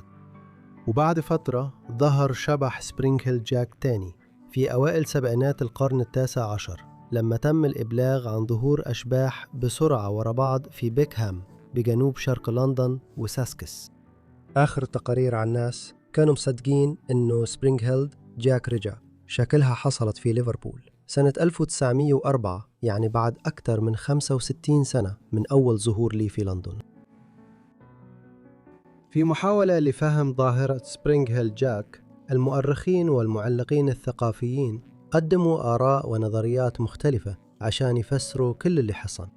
Speaker 1: وبعد فترة ظهر شبح سبرينغ هيل جاك تاني في أوائل سبعينات القرن ال19، لما تم الإبلاغ عن ظهور أشباح بسرعة ورا بعض في بيكهام بجنوب شرق لندن وساسكس. آخر التقارير عن الناس كانوا مصدقين إنه سبرينغ هيل جاك رجع. شكلها حصلت في ليفربول سنة 1904، يعني بعد أكثر من 65 سنة من أول ظهور لي في لندن. في محاولة لفهم ظاهرة سبرينغ هيل جاك، المؤرخين والمعلقين الثقافيين قدموا آراء ونظريات مختلفة عشان يفسروا كل اللي حصل.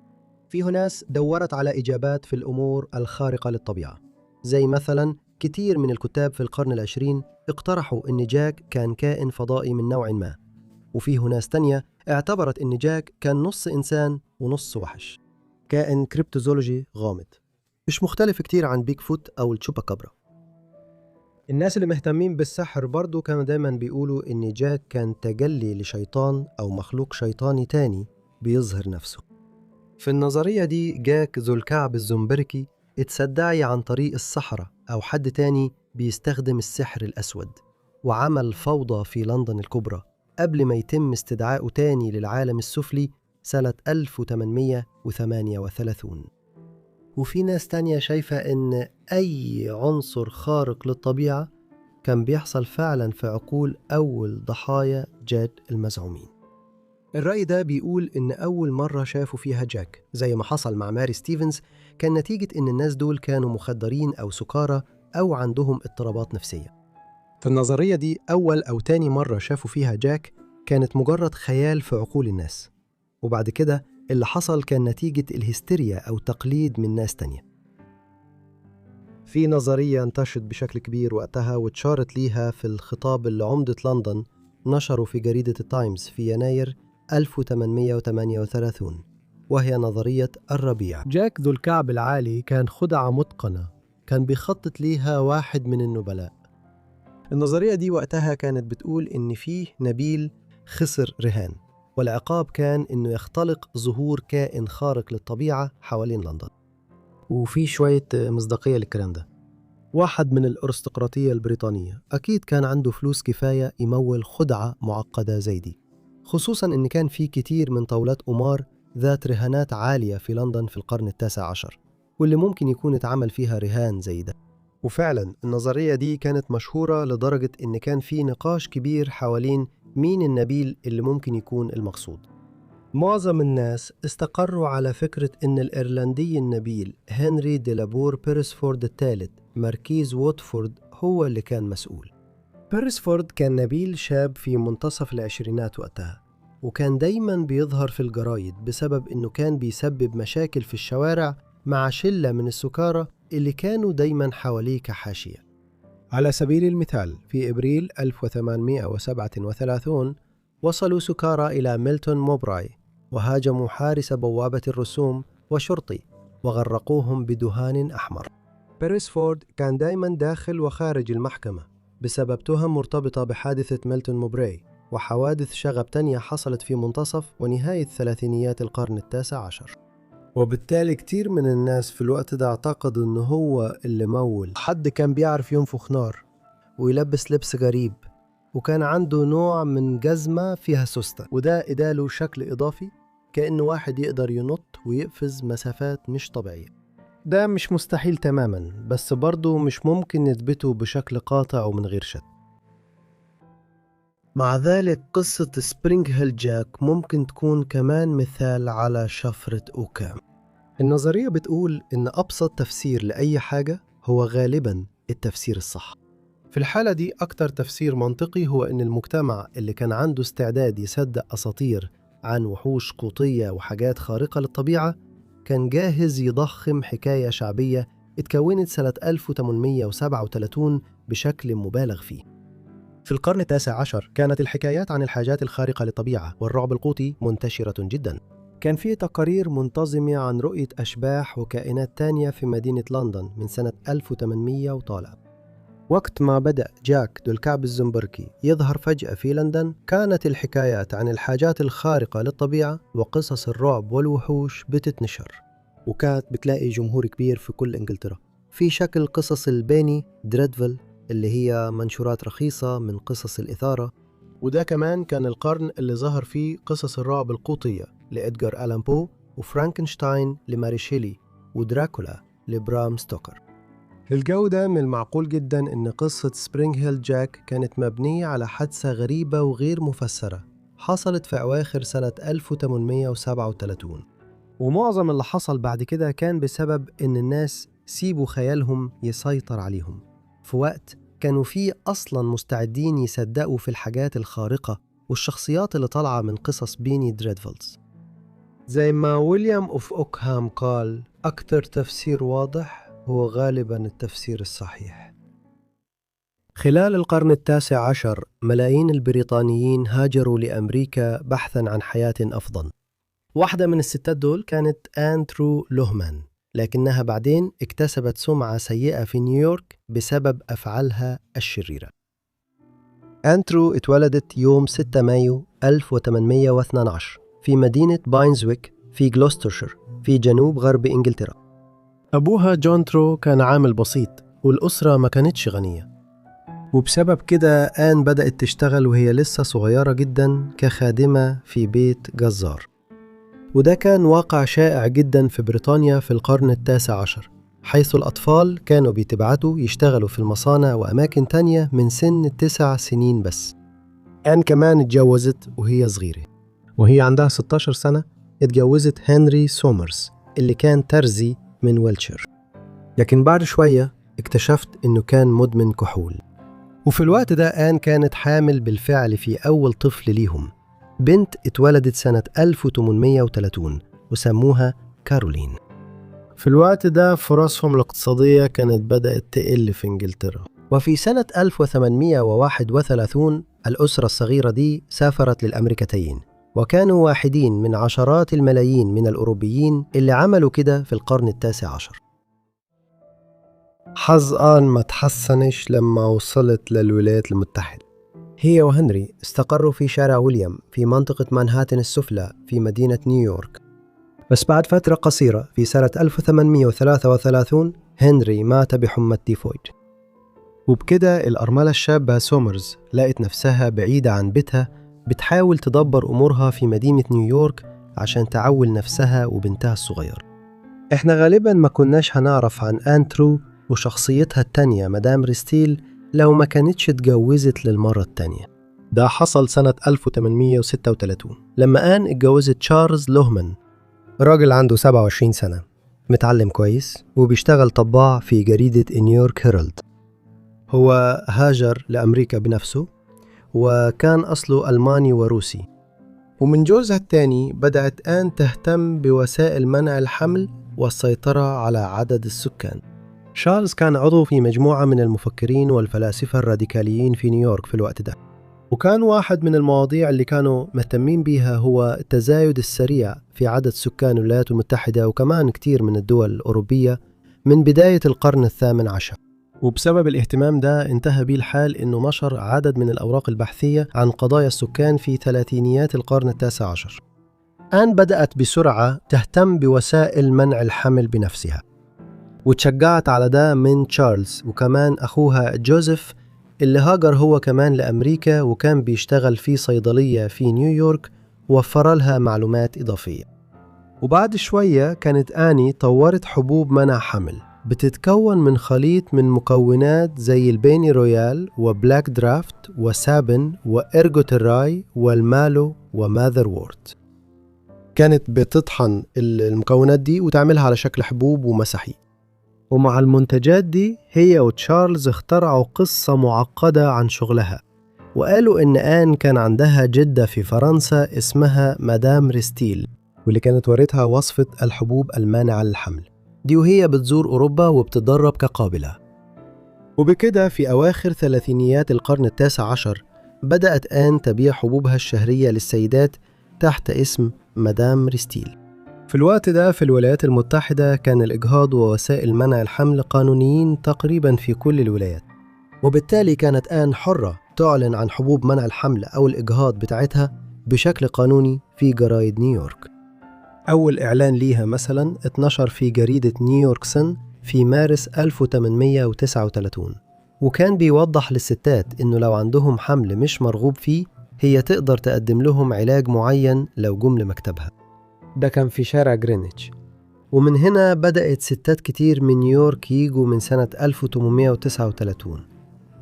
Speaker 1: فيه ناس دورت على إجابات في الأمور الخارقة للطبيعة، زي مثلا كتير من الكتاب في القرن العشرين اقترحوا إن جاك كان كائن فضائي من نوع ما، وفيه ناس تانية اعتبرت إن جاك كان نص إنسان ونص وحش، كائن كريبتوزولوجي غامض مش مختلف كتير عن بيك فوت أو التشوباكابرا. الناس اللي مهتمين بالسحر برضو كانوا دايما بيقولوا إن جاك كان تجلي لشيطان أو مخلوق شيطاني تاني بيظهر نفسه. في النظرية دي جاك ذو الكعب الزنبركي اتسدعي عن طريق السحرة أو حد تاني بيستخدم السحر الأسود، وعمل فوضى في لندن الكبرى قبل ما يتم استدعائه تاني للعالم السفلي سنة 1838. وفي ناس تانية شايفة إن أي عنصر خارق للطبيعة كان بيحصل فعلا في عقول أول ضحايا جاد المزعومين. الرأي ده بيقول إن أول مرة شافوا فيها جاك، زي ما حصل مع ماري ستيفنز، كان نتيجة إن الناس دول كانوا مخدرين أو سكارى أو عندهم اضطرابات نفسية. في النظرية دي أول أو تاني مرة شافوا فيها جاك كانت مجرد خيال في عقول الناس، وبعد كده اللي حصل كان نتيجة الهستيريا أو تقليد من ناس تانية. في نظرية انتشرت بشكل كبير وقتها واتشارت ليها في الخطاب اللي عمدة لندن نشره في جريدة التايمز في يناير 1838، وهي نظرية الربيع. جاك ذو الكعب العالي كان خدعة متقنة كان بيخطط ليها واحد من النبلاء. النظرية دي وقتها كانت بتقول إن فيه نبيل خسر رهان، والعقاب كان إنه يختلق ظهور كائن خارق للطبيعة حوالين لندن. وفي شوية مصداقية للكلام ده. واحد من الأرستقراطية البريطانية أكيد كان عنده فلوس كفاية يمول خدعة معقدة زي دي، خصوصاً إن كان في كتير من طاولات قمار ذات رهانات عالية في لندن في القرن ال19، واللي ممكن يكون اتعمل فيها رهان زي ده. وفعلاً النظرية دي كانت مشهورة لدرجة إن كان في نقاش كبير حوالين مين النبيل اللي ممكن يكون المقصود. معظم الناس استقروا على فكرة إن الإيرلندي النبيل هنري دي لابور بيرسفورد الثالث ماركيز ووتفورد هو اللي كان مسؤول. بيرسفورد كان نبيل شاب في منتصف العشرينات وقتها، وكان دايما بيظهر في الجرايد بسبب إنه كان بيسبب مشاكل في الشوارع مع شلة من السكارى اللي كانوا دايما حواليه كحاشية. على سبيل المثال في إبريل 1837 وصلوا سكارى إلى ميلتون موبراي وهاجموا حارس بوابة الرسوم وشرطي وغرقوهم بدهان أحمر. بيريسفورد كان دايما داخل وخارج المحكمة بسبب تهم مرتبطة بحادثة ميلتون موبراي وحوادث شغب تانية حصلت في منتصف ونهاية ثلاثينيات القرن التاسع عشر. وبالتالي كتير من الناس في الوقت ده اعتقدوا إنه هو اللي مول. حد كان بيعرف ينفخ نار ويلبس لبس غريب وكان عنده نوع من جزمة فيها سوستة، وده إداله شكل إضافي كأنه واحد يقدر ينط ويقفز مسافات مش طبيعية. ده مش مستحيل تماما، بس برضه مش ممكن نثبته بشكل قاطع ومن غير شك. مع ذلك قصة سبرينغ هيل جاك ممكن تكون كمان مثال على شفرة أوكام. النظرية بتقول إن أبسط تفسير لأي حاجة هو غالباً التفسير الصح. في الحالة دي أكتر تفسير منطقي هو إن المجتمع اللي كان عنده استعداد يصدق أساطير عن وحوش قوطية وحاجات خارقة للطبيعة كان جاهز يضخم حكاية شعبية اتكونت سنة 1837 بشكل مبالغ فيه. في القرن التاسع عشر كانت الحكايات عن الحاجات الخارقة للطبيعة والرعب القوطي منتشرة جدا. كان في تقارير منتظمة عن رؤية أشباح وكائنات تانية في مدينة لندن من سنة 1800 وطالع. وقت ما بدأ جاك ذو الكعب الزنبركي يظهر فجأة في لندن كانت الحكايات عن الحاجات الخارقة للطبيعة وقصص الرعب والوحوش بتتنشر، وكانت بتلاقي جمهور كبير في كل إنجلترا في شكل قصص البيني دريدفل اللي هي منشورات رخيصة من قصص الإثارة. وده كمان كان القرن اللي ظهر فيه قصص الرعب القوطية لإدغار ألان بو وفرانكنشتاين لماري شيلي ودراكولا لبرام ستوكر. الجو ده من المعقول جدا إن قصة سبرينغ هيل جاك كانت مبنية على حادثة غريبة وغير مفسرة حصلت في أواخر سنة 1837، ومعظم اللي حصل بعد كده كان بسبب إن الناس سيبوا خيالهم يسيطر عليهم في وقت كانوا فيه أصلاً مستعدين يصدقوا في الحاجات الخارقة والشخصيات اللي طالعة من قصص بيني دريدفلز. زي ما ويليام أوف أوكهام قال: أكثر تفسير واضح هو غالباً التفسير الصحيح. خلال القرن التاسع عشر ملايين البريطانيين هاجروا لأمريكا بحثاً عن حياة أفضل. واحدة من الستات دول كانت أندرو لوهمان، لكنها بعدين اكتسبت سمعة سيئة في نيويورك بسبب أفعالها الشريرة. أندرو اتولدت يوم 6 مايو 1812 في مدينة باينزويك في غلوسترشير في جنوب غرب إنجلترا. أبوها جون ترو كان عامل بسيط والأسرة ما كانتش غنية، وبسبب كده آن بدأت تشتغل وهي لسه صغيرة جدا كخادمة في بيت جزار. وده كان واقع شائع جدا في بريطانيا في القرن التاسع عشر، حيث الأطفال كانوا بيتبعتوا يشتغلوا في المصانع وأماكن تانية من سن 9 سنين بس. آن كمان اتجوزت وهي صغيرة، وهي عندها 16 سنة اتجوزت هنري سومرز اللي كان ترزي من ويلتشير، لكن بعد شوية اكتشفت إنه كان مدمن كحول. وفي الوقت ده آن كانت حامل بالفعل في أول طفل ليهم، بنت اتولدت سنة 1830 وسموها كارولين. في الوقت ده فرصهم الاقتصادية كانت بدأت تقل في إنجلترا، وفي سنة 1831 الأسرة الصغيرة دي سافرت للأمريكتين، وكانوا واحدين من عشرات الملايين من الأوروبيين اللي عملوا كده في القرن التاسع عشر. حظ آن ما تحسنش لما وصلت للولايات المتحدة. هي وهنري استقروا في شارع ويليام في منطقة مانهاتن السفلى في مدينة نيويورك. بس بعد فترة قصيرة في سنة 1833 هنري مات بحمى التيفويد، وبكده الأرملة الشابة سومرز لقت نفسها بعيدة عن بيتها بتحاول تدبر أمورها في مدينة نيويورك عشان تعول نفسها وبنتها الصغير. إحنا غالباً ما كناش هنعرف عن أندرو وشخصيتها التانية مدام ريستيل لو ما كانتش اتجوزت للمرة التانية. ده حصل سنة 1836 لما آن اتجوزت تشارلز لوهمان، راجل عنده 27 سنة متعلم كويس وبيشتغل طباع في جريدة نيويورك هيرالد. هو هاجر لأمريكا بنفسه وكان أصله ألماني وروسي. ومن جوزها الثاني بدأت آن تهتم بوسائل منع الحمل والسيطرة على عدد السكان. شارلز كان عضو في مجموعة من المفكرين والفلاسفة الراديكاليين في نيويورك في الوقت ده، وكان واحد من المواضيع اللي كانوا مهتمين بيها هو التزايد السريع في عدد سكان الولايات المتحدة وكمان كتير من الدول الأوروبية من بداية القرن ال18. وبسبب الاهتمام ده انتهى بيه الحال إنه نشر عدد من الأوراق البحثية عن قضايا السكان في ثلاثينيات القرن ال19. آن بدأت بسرعة تهتم بوسائل منع الحمل بنفسها، وتشجعت على ده من تشارلز وكمان أخوها جوزيف اللي هاجر هو كمان لأمريكا وكان بيشتغل في صيدلية في نيويورك، ووفر لها معلومات إضافية. وبعد شوية كانت آني طورت حبوب منع حمل بتتكون من خليط من مكونات زي البيني رويال وبلاك درافت وسابن وإرجوتراي والمالو وماذر وورت. كانت بتطحن المكونات دي وتعملها على شكل حبوب ومسحي. ومع المنتجات دي هي وتشارلز اخترعوا قصة معقدة عن شغلها، وقالوا إن آن كان عندها جدة في فرنسا اسمها مدام ريستيل، واللي كانت وريتها وصفة الحبوب المانعة للحمل دي وهي بتزور أوروبا وبتدرب كقابلة. وبكده في أواخر ثلاثينيات القرن ال19 بدأت آن تبيع حبوبها الشهرية للسيدات تحت اسم مدام ريستيل. في الوقت ده في الولايات المتحدة كان الإجهاض ووسائل منع الحمل قانونيين تقريبا في كل الولايات، وبالتالي كانت آن حرة تعلن عن حبوب منع الحمل أو الإجهاض بتاعتها بشكل قانوني في جرايد نيويورك. أول إعلان ليها مثلا اتنشر في جريدة نيويورك سن في مارس 1839، وكان بيوضح للستات إنه لو عندهم حمل مش مرغوب فيه هي تقدر تقدم لهم علاج معين لو جم لمكتبها. ده كان في شارع غرينتش. ومن هنا بدأت ستات كتير من نيويورك يجوا من سنة 1839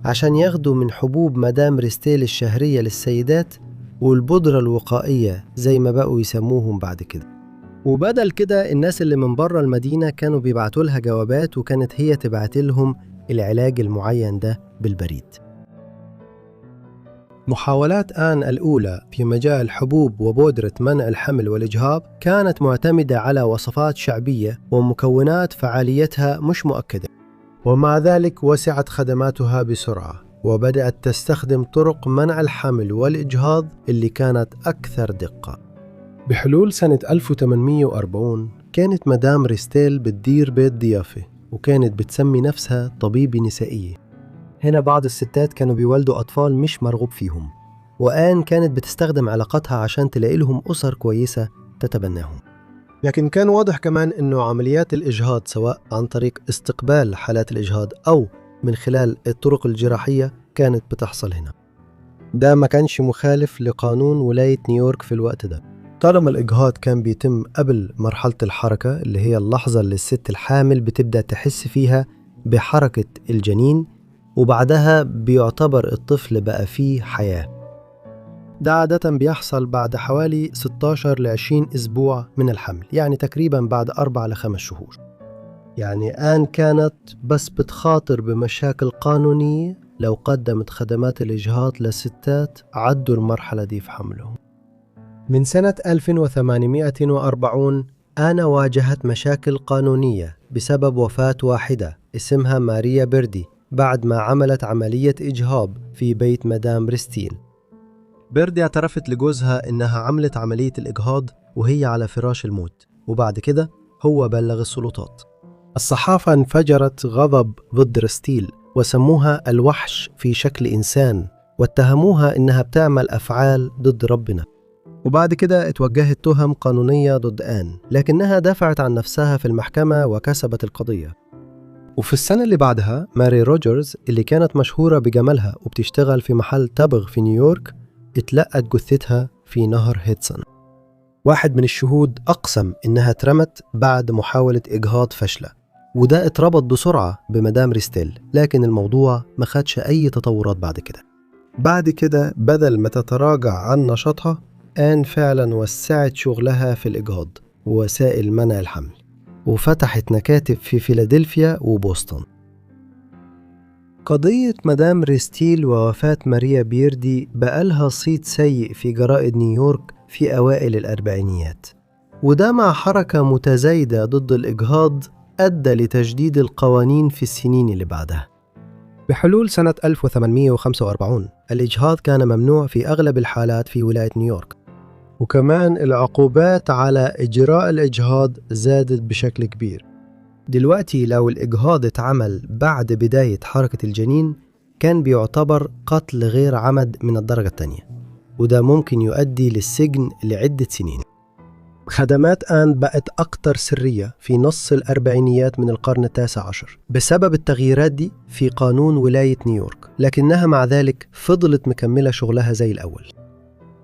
Speaker 1: عشان ياخدوا من حبوب مدام ريستيل الشهرية للسيدات والبودرة الوقائية زي ما بقوا يسموهم بعد كده. وبدل كده الناس اللي من بره المدينة كانوا بيبعتوا لها جوابات، وكانت هي تبعت لهم العلاج المعين ده بالبريد. محاولات آن الأولى في مجال حبوب وبودرة منع الحمل والإجهاض كانت معتمدة على وصفات شعبية ومكونات فعاليتها مش مؤكدة، ومع ذلك وسعت خدماتها بسرعة وبدأت تستخدم طرق منع الحمل والإجهاض اللي كانت أكثر دقة. بحلول سنة 1840 كانت مدام ريستيل بتدير بيت ضيافة، وكانت بتسمي نفسها طبيبة نسائية. هنا بعض الستات كانوا بيولدوا أطفال مش مرغوب فيهم، وآن كانت بتستخدم علاقتها عشان تلاقي لهم أسر كويسة تتبناهم. لكن كان واضح كمان إنه عمليات الإجهاض سواء عن طريق استقبال حالات الإجهاض أو من خلال الطرق الجراحية كانت بتحصل هنا. ده ما كانش مخالف لقانون ولاية نيويورك في الوقت ده، طالما الإجهاض كان بيتم قبل مرحلة الحركة اللي هي اللحظة اللي الست الحامل بتبدأ تحس فيها بحركة الجنين، وبعدها بيعتبر الطفل بقى فيه حياة. ده عادة بيحصل بعد حوالي 16 ل 20 أسبوع من الحمل، يعني تقريبا بعد 4 ل 5 شهور. يعني آن كانت بس بتخاطر بمشاكل قانونية لو قدمت خدمات الإجهاض للستات عدوا المرحلة دي في حملهم. من سنة 1840 آنا واجهت مشاكل قانونية بسبب وفاة واحدة اسمها ماريا بيردي بعد ما عملت عملية إجهاض في بيت مدام ريستيل. بيردي اعترفت لجوزها إنها عملت عملية الإجهاض وهي على فراش الموت، وبعد كده هو بلغ السلطات. الصحافة انفجرت غضب ضد ريستيل وسموها الوحش في شكل إنسان، واتهموها إنها بتعمل أفعال ضد ربنا. وبعد كده اتوجهت تهم قانونية ضد آن، لكنها دافعت عن نفسها في المحكمة وكسبت القضية. وفي السنة اللي بعدها ماري روجرز اللي كانت مشهورة بجمالها وبتشتغل في محل تبغ في نيويورك اتلقت جثتها في نهر هيدسون. واحد من الشهود أقسم إنها اترمت بعد محاولة إجهاض فاشلة، وده اتربط بسرعة بمدام ريستيل، لكن الموضوع ما خدش أي تطورات بعد كده. بعد كده بدل ما تتراجع عن نشاطها آن فعلا وسعت شغلها في الإجهاض ووسائل منع الحمل، وفتحت مكاتب في فيلادلفيا وبوسطن. قضية مدام ريستيل ووفاة ماريا بيردي بقالها صيت سيء في جرائد نيويورك في أوائل الأربعينيات، وده مع حركة متزايدة ضد الإجهاض أدى لتجديد القوانين في السنين اللي بعدها. بحلول سنة 1845 الإجهاض كان ممنوع في أغلب الحالات في ولاية نيويورك، وكمان العقوبات على إجراء الإجهاض زادت بشكل كبير. دلوقتي لو الإجهاض اتعمل بعد بداية حركة الجنين كان بيعتبر قتل غير عمد من الدرجة الثانية، وده ممكن يؤدي للسجن لعدة سنين. خدمات آن بقت أكثر سرية في نص الأربعينيات من القرن التاسع عشر بسبب التغييرات دي في قانون ولاية نيويورك، لكنها مع ذلك فضلت مكملة شغلها زي الأول.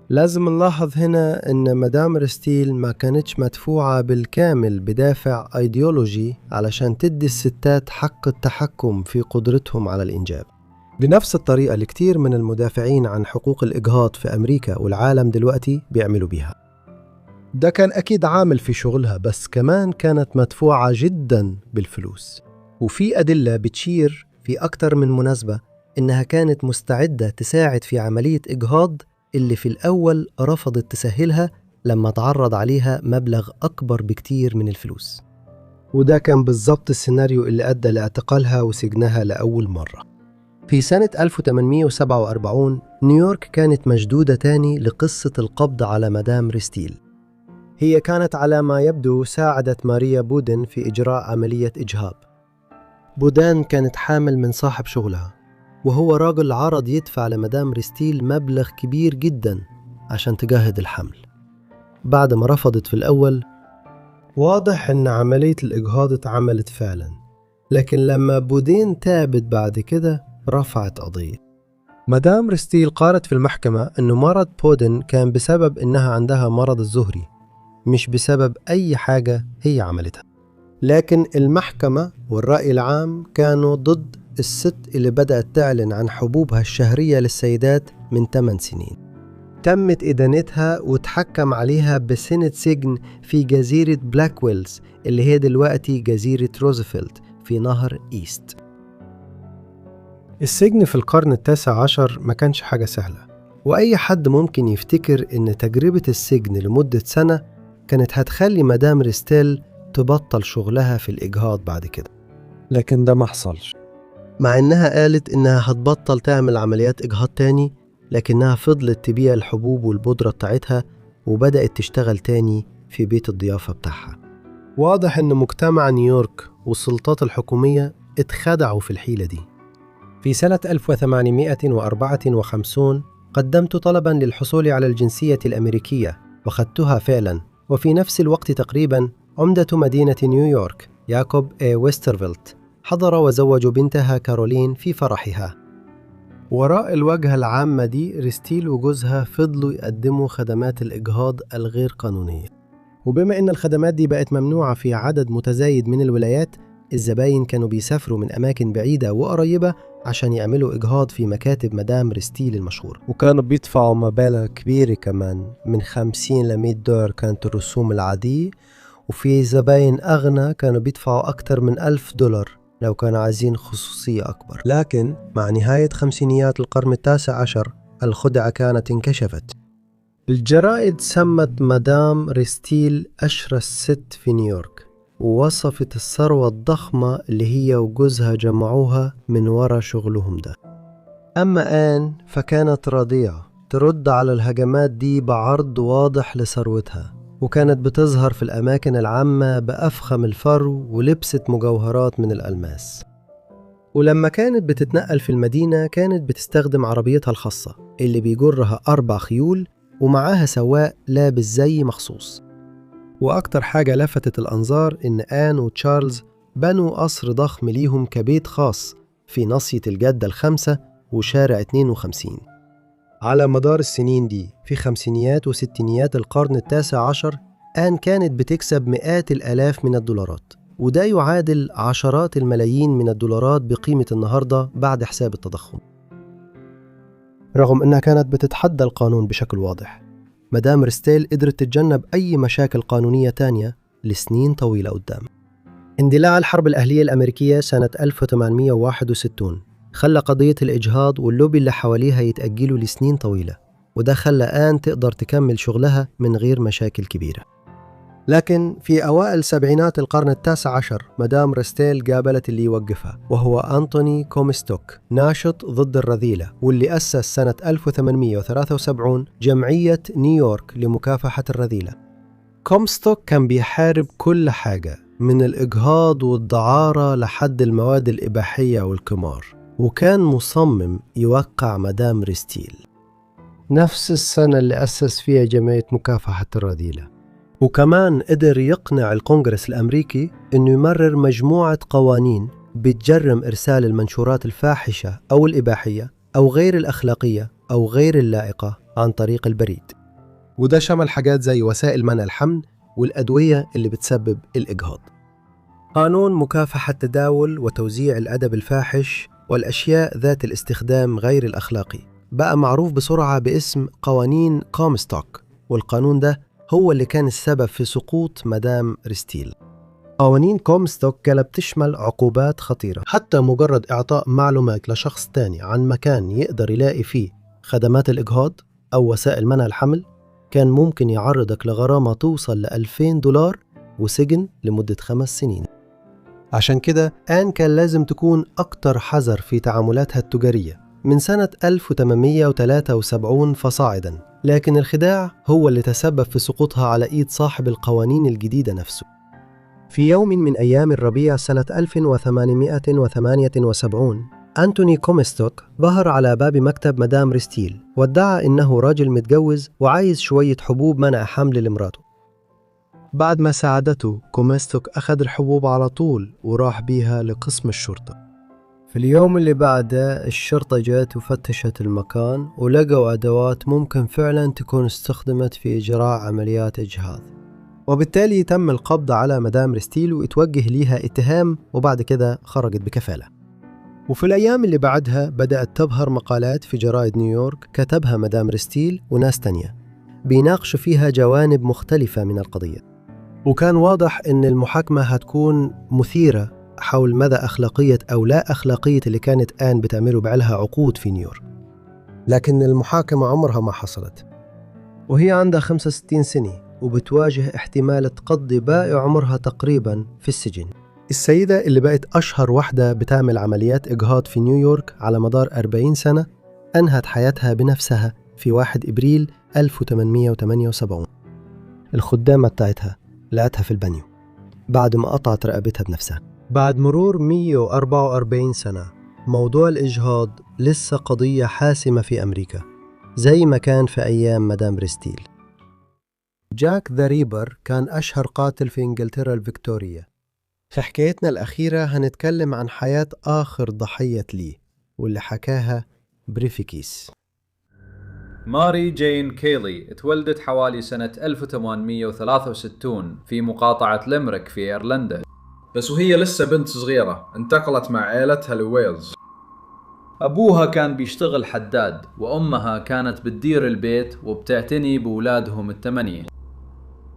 Speaker 1: لازم نلاحظ هنا إن مدام ريستيل ما كانتش مدفوعة بالكامل بدافع أيديولوجي علشان تدي الستات حق التحكم في قدرتهم على الإنجاب، بنفس الطريقة اللي كتير من المدافعين عن حقوق الإجهاض في أمريكا والعالم دلوقتي بيعملوا بيها. ده كان أكيد عامل في شغلها، بس كمان كانت مدفوعة جدا بالفلوس، وفي أدلة بتشير في أكتر من مناسبة إنها كانت مستعدة تساعد في عملية إجهاض اللي في الأول رفضت تسهلها لما تعرض عليها مبلغ أكبر بكتير من الفلوس. وده كان بالضبط السيناريو اللي أدى لاعتقالها وسجنها لأول مرة. في سنة 1847 نيويورك كانت مشدودة تاني لقصة القبض على مدام ريستيل. هي كانت على ما يبدو ساعدت ماريا بودن في إجراء عملية إجهاض. بودان كانت حامل من صاحب شغلها، وهو راجل عرض يدفع لمدام ريستيل مبلغ كبير جدا عشان تجاهد الحمل. بعد ما رفضت في الأول، واضح إن عملية الإجهاض اتعملت فعلا، لكن لما بودين تابت بعد كده رفعت قضية. مدام ريستيل قالت في المحكمة إنه مرض بودن كان بسبب إنها عندها مرض الزهري، مش بسبب أي حاجة هي عملتها. لكن المحكمة والرأي العام كانوا ضد الست اللي بدأت تعلن عن حبوبها الشهرية للسيدات من 8 سنين. تمت إدانتها وتحكم عليها بسنة سجن في جزيرة بلاكويلز اللي هي دلوقتي جزيرة روزفلت في نهر إيست. السجن في القرن التاسع عشر ما كانش حاجة سهلة، وأي حد ممكن يفتكر إن تجربة السجن لمدة سنة كانت هتخلي مدام ريستيل تبطل شغلها في الإجهاض بعد كده، لكن ده ما حصلش. مع إنها قالت إنها هتبطل تعمل عمليات إجهاض تاني، لكنها فضلت تبيع الحبوب والبودرة بتاعتها وبدأت تشتغل تاني في بيت الضيافة بتاعها. واضح إن مجتمع نيويورك والسلطات الحكومية اتخدعوا في الحيلة دي. في سنة 1854 قدمت طلباً للحصول على الجنسية الأمريكية وخدتها فعلاً، وفي نفس الوقت تقريباً عمدة مدينة نيويورك ياكوب ويسترفيلت حضر وزوج بنتها كارولين في فرحها. وراء الواجهة العامة دي ريستيل وجوزها فضلوا يقدموا خدمات الإجهاض الغير قانونية، وبما إن الخدمات دي بقت ممنوعة في عدد متزايد من الولايات، الزباين كانوا بيسافروا من أماكن بعيدة وقريبة عشان يعملوا إجهاض في مكاتب مدام ريستيل المشهورة، وكانوا بيدفعوا مبالغ كبيرة كمان، من 50 ل 100 دولار كانت الرسوم العادية، وفي زباين أغنى كانوا بيدفعوا أكتر من 1000 دولار لو كانوا عايزين خصوصية أكبر. لكن مع نهاية خمسينيات القرن التاسع عشر الخدعة كانت انكشفت. الجرائد سمت مدام ريستيل أشرس ست في نيويورك، ووصفت الثروة الضخمة اللي هي وجوزها جمعوها من وراء شغلهم ده. أما آن فكانت رضيعة ترد على الهجمات دي بعرض واضح لثروتها، وكانت بتظهر في الأماكن العامة بأفخم الفرو ولبست مجوهرات من الألماس. ولما كانت بتتنقل في المدينة كانت بتستخدم عربيتها الخاصة اللي بيجرها 4 خيول ومعاها سواق لابس زي مخصوص. وأكتر حاجة لفتت الأنظار إن آن وتشارلز بنوا قصر ضخم ليهم كبيت خاص في ناصية الجدة ال5 وشارع 52. على مدار السنين دي في خمسينيات وستينيات القرن التاسع عشر آن كانت بتكسب مئات الآلاف من الدولارات، وده يعادل عشرات الملايين من الدولارات بقيمة النهاردة بعد حساب التضخم. رغم أنها كانت بتتحدى القانون بشكل واضح، مدام ريستيل قدرت تتجنب أي مشاكل قانونية تانية لسنين طويلة قدام. اندلاع الحرب الأهلية الأمريكية سنة 1861 خلى قضية الإجهاض واللوبي اللي حواليها يتأجلوا لسنين طويلة، وده خلى آن تقدر تكمل شغلها من غير مشاكل كبيرة. لكن في أوائل سبعينات القرن التاسع عشر مدام ريستيل قابلت اللي يوقفها، وهو أنتوني كومستوك، ناشط ضد الرذيلة، واللي أسس سنة 1873 جمعية نيويورك لمكافحة الرذيلة. كومستوك كان بيحارب كل حاجة من الإجهاض والدعارة لحد المواد الإباحية والقمار، وكان مصمم يوقع مدام ريستيل نفس السنة اللي أسس فيها جمعية مكافحة الرذيلة. وكمان قدر يقنع الكونغرس الأمريكي إنه يمرر مجموعة قوانين بتجرم إرسال المنشورات الفاحشة أو الإباحية أو غير الأخلاقية أو غير اللائقة عن طريق البريد. وده شمل حاجات زي وسائل منع الحمل والأدوية اللي بتسبب الإجهاض. قانون مكافحة تداول وتوزيع الأدب الفاحش والأشياء ذات الاستخدام غير الأخلاقي بقى معروف بسرعة باسم قوانين كومستوك، والقانون ده هو اللي كان السبب في سقوط مدام ريستيل. قوانين كومستوك كانت بتشمل عقوبات خطيرة، حتى مجرد إعطاء معلومات لشخص تاني عن مكان يقدر يلاقي فيه خدمات الإجهاض أو وسائل منع الحمل كان ممكن يعرضك لغرامة توصل ل$2000 وسجن لمدة 5 سنين. عشان كده آن كان لازم تكون أكتر حذر في تعاملاتها التجارية من سنة 1873 فصاعدا، لكن الخداع هو اللي تسبب في سقوطها على إيد صاحب القوانين الجديدة نفسه. في يوم من أيام الربيع سنة 1878 أنتوني كومستوك ظهر على باب مكتب مدام ريستيل وادعى إنه راجل متجوز وعايز شوية حبوب منع حمل لمراته. بعد ما ساعدته كومستوك أخذ الحبوب على طول وراح بيها لقسم الشرطة. في اليوم اللي بعده الشرطة جات وفتشت المكان ولقوا أدوات ممكن فعلا تكون استخدمت في إجراء عمليات إجهاض، وبالتالي تم القبض على مدام ريستيل ويتوجه ليها اتهام، وبعد كده خرجت بكفالة. وفي الأيام اللي بعدها بدأت تظهر مقالات في جرائد نيويورك كتبها مدام ريستيل وناس تانية بيناقشوا فيها جوانب مختلفة من القضية، وكان واضح إن المحاكمة هتكون مثيرة حول مدى أخلاقية أو لا أخلاقية اللي كانت آن بتعمله بعلها عقود في نيويورك. لكن المحاكمة عمرها ما حصلت، وهي عندها 65 سنة وبتواجه احتمال تقضي باقي عمرها تقريبا في السجن. السيدة اللي بقت أشهر واحدة بتعمل عمليات إجهاض في نيويورك على مدار 40 سنة أنهت حياتها بنفسها في 1 إبريل 1878. الخدامة بتاعتها لقتها في البانيو بعد ما قطعت رقبتها بنفسها. بعد مرور 144 سنة موضوع الإجهاض لسه قضية حاسمة في أمريكا زي ما كان في أيام مدام ريستيل. جاك ذا ريبر كان أشهر قاتل في إنجلترا الفيكتورية. في حكايتنا الأخيرة هنتكلم عن حياة آخر ضحية ليه واللي حكاها بريفيكيس.
Speaker 2: ماري جين كيلي اتولدت حوالي سنة 1863 في مقاطعة ليمريك في إيرلندا، بس وهي لسه بنت صغيرة انتقلت مع عائلتها لويلز. أبوها كان بيشتغل حداد وأمها كانت بتدير البيت وبتعتني بولادهم ال8.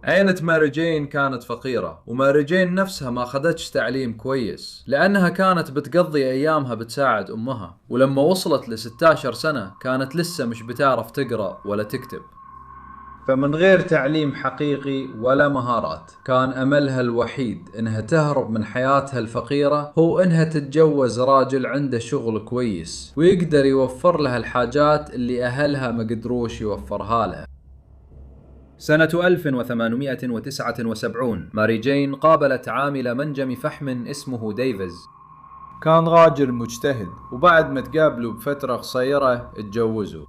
Speaker 2: عائلة ماري جين كانت فقيرة، وماري جين نفسها ما أخذتش تعليم كويس لأنها كانت بتقضي أيامها بتساعد أمها، ولما وصلت ل16 سنة كانت لسه مش بتعرف تقرأ ولا تكتب. فمن غير تعليم حقيقي ولا مهارات كان أملها الوحيد إنها تهرب من حياتها الفقيرة هو إنها تتجوز راجل عنده شغل كويس ويقدر يوفر لها الحاجات اللي أهلها ما قدروش يوفرها لها. سنة 1879 ماري جين قابلت عامل منجم فحم اسمه ديفيز. كان راجل مجتهد، وبعد ما تقابلوا بفترة قصيرة اتجوزوا.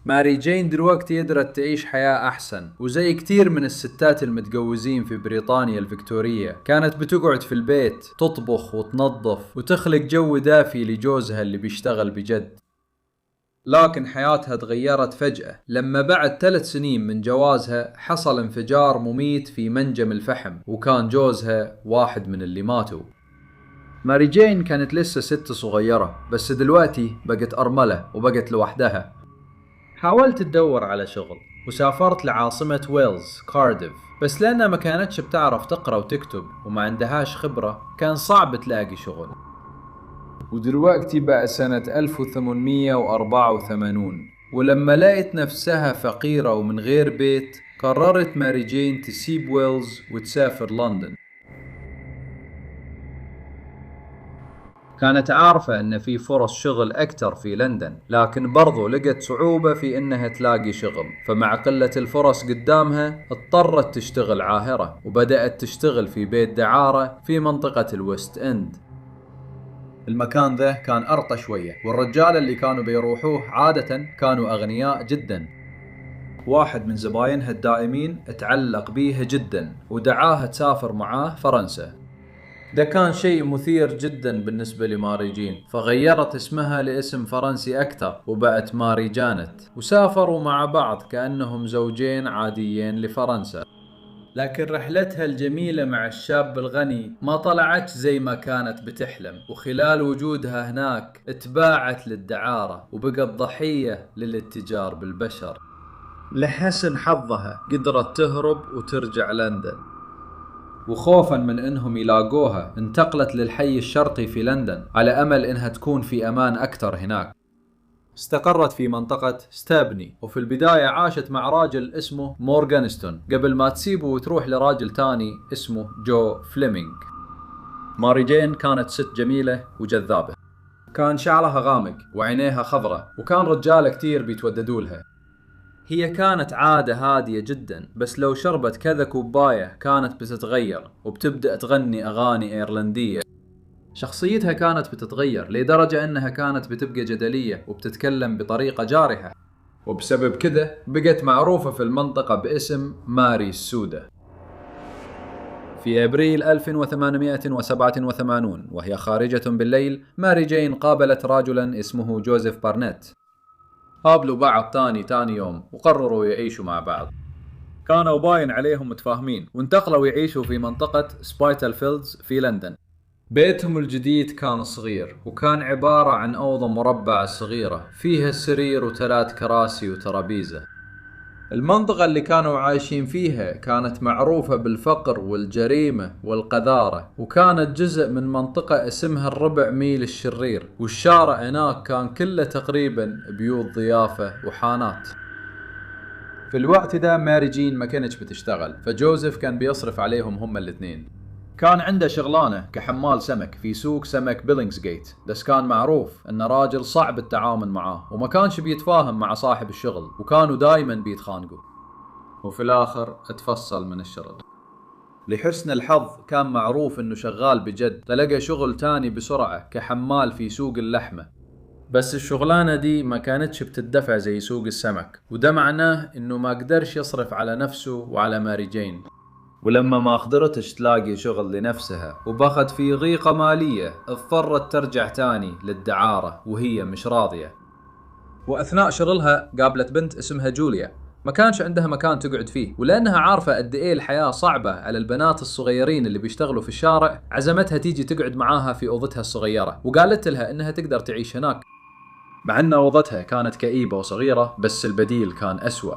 Speaker 2: ماري جين دلوقتي قدرت تعيش حياة أحسن، وزي كتير من الستات المتجوزين في بريطانيا الفيكتورية كانت بتقعد في البيت تطبخ وتنظف وتخلق جو دافي لجوزها اللي بيشتغل بجد. لكن حياتها تغيرت فجأة لما بعد 3 سنين من جوازها حصل انفجار مميت في منجم الفحم، وكان جوزها واحد من اللي ماتوا. ماري جين كانت لسه ست صغيرة، بس دلوقتي بقت أرملة وبقت لوحدها. حاولت تدور على شغل وسافرت لعاصمة ويلز كارديف، بس لأنها ما كانتش بتعرف تقرأ وتكتب وما عندهاش خبرة كان صعب تلاقي شغل. ودلوقتي بقى سنة 1884 ولما لقيت نفسها فقيرة ومن غير بيت، قررت ماري جين تسيب ويلز وتسافر لندن. كانت عارفة أن في فرص شغل أكتر في لندن، لكن برضو لقت صعوبة في أنها تلاقي شغل، فمع قلة الفرص قدامها اضطرت تشتغل عاهرة، وبدأت تشتغل في بيت دعارة في منطقة الويست إند. المكان ذا كان أرقى شوية، والرجال اللي كانوا بيروحوه عادة كانوا أغنياء جدا. واحد من زباينها الدائمين تعلق بيها جدا ودعاها تسافر معاه فرنسا. ده كان شيء مثير جدا بالنسبة لماري جين، فغيرت اسمها لاسم فرنسي أكثر وبقت ماري جانت، وسافروا مع بعض كأنهم زوجين عاديين لفرنسا. لكن رحلتها الجميلة مع الشاب الغني ما طلعت زي ما كانت بتحلم، وخلال وجودها هناك اتباعت للدعارة وبقت ضحية للاتجار بالبشر. لحسن حظها قدرت تهرب وترجع لندن، وخوفا من انهم يلاقوها انتقلت للحي الشرقي في لندن على امل انها تكون في امان اكثر هناك. استقرت في منطقة ستابني، وفي البداية عاشت مع راجل اسمه مورغانستون قبل ما تسيبه وتروح لراجل تاني اسمه جو فليمينغ. ماري جين كانت ست جميلة وجذابة، كان شعرها غامق وعينيها خضرة، وكان رجال كتير بيتوددوا لها. هي كانت عادة هادية جدا، بس لو شربت كذا كوباية كانت بتتغير وبتبدأ تغني أغاني إيرلندية. شخصيتها كانت بتتغير لدرجة أنها كانت بتبقى جدلية وبتتكلم بطريقة جارحة، وبسبب كذا بقت معروفة في المنطقة باسم ماري السودة. في أبريل 1887 وهي خارجة بالليل، ماري جين قابلت رجلا اسمه جوزيف بارنيت. قابلوا بعض تاني يوم وقرروا يعيشوا مع بعض. كانوا باين عليهم متفاهمين، وانتقلوا يعيشوا في منطقة سبايتال فيلدز في لندن. بيتهم الجديد كان صغير، وكان عبارة عن أوضة مربعة صغيرة فيها سرير وثلاث كراسي وترابيزة. المنطقة اللي كانوا عايشين فيها كانت معروفة بالفقر والجريمة والقذارة، وكانت جزء من منطقة اسمها الربع ميل الشرير، والشارع هناك كان كله تقريبا بيوت ضيافة وحانات. في الوقت ده ماري جين ما كانتش بتشتغل، فجوزيف كان بيصرف عليهم هم الاثنين. كان عنده شغلانة كحمال سمك في سوق سمك بيلينغزغيت، بس كان معروف انه راجل صعب التعامل معاه وما كانش بيتفاهم مع صاحب الشغل، وكانوا دايما بيتخانقوا، وفي الاخر اتفصل من الشغل. لحسن الحظ كان معروف انه شغال بجد، فلقى شغل تاني بسرعة كحمال في سوق اللحمة، بس الشغلانة دي ما كانتش بتدفع زي سوق السمك، وده معناه انه ما قدرش يصرف على نفسه وعلى ماري جين. ولما ما قدرتش تلاقي شغل لنفسها وبخت في ضيقة مالية، اضطرت ترجع تاني للدعارة وهي مش راضية. وأثناء شغلها قابلت بنت اسمها جوليا، ما كانش عندها مكان تقعد فيه، ولأنها عارفة قد إيه الحياة صعبة على البنات الصغيرين اللي بيشتغلوا في الشارع، عزمتها تيجي تقعد معاها في أوضتها الصغيرة، وقالت لها إنها تقدر تعيش هناك. مع أن أوضتها كانت كئيبة وصغيرة، بس البديل كان أسوأ.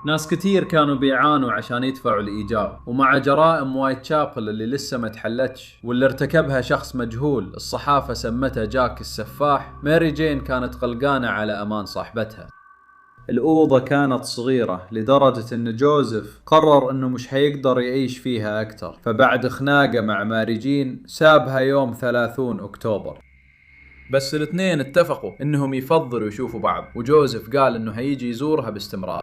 Speaker 2: ناس كتير كانوا بيعانوا عشان يدفعوا الإيجار، ومع جرائم وايت شابل اللي لسه ما تحلتش واللي ارتكبها شخص مجهول الصحافة سمته جاك السفاح، ماري جين كانت قلقانة على أمان صاحبتها. الأوضة كانت صغيرة لدرجة أن جوزيف قرر أنه مش هيقدر يعيش فيها أكتر، فبعد خناقة مع ماري جين سابها يوم 30 أكتوبر. بس الاثنين اتفقوا أنهم يفضلوا يشوفوا بعض، وجوزيف قال أنه هيجي يزورها باستمرار.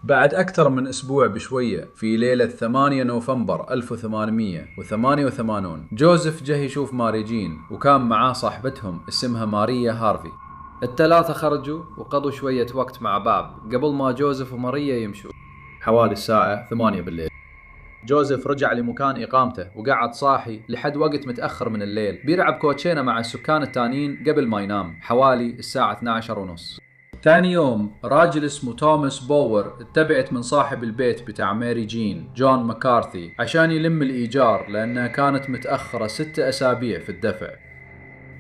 Speaker 2: بعد أكثر من أسبوع بشوية، في ليلة 8 نوفمبر 1888، جوزيف جه يشوف ماري جين، وكان معاه صاحبتهم اسمها ماريا هارفي. الثلاثة خرجوا وقضوا شوية وقت مع بعض قبل ما جوزيف وماريا يمشوا حوالي الساعة 8 بالليل. جوزيف رجع لمكان إقامته وقعد صاحي لحد وقت متأخر من الليل، بيلعب كوتشينة مع السكان التانيين قبل ما ينام حوالي الساعة 12:30. ثاني يوم راجل اسمه توماس بوور اتبعت من صاحب البيت بتاع ماري جين جون ماكارثي عشان يلم الإيجار، لأنها كانت متأخرة 6 أسابيع في الدفع.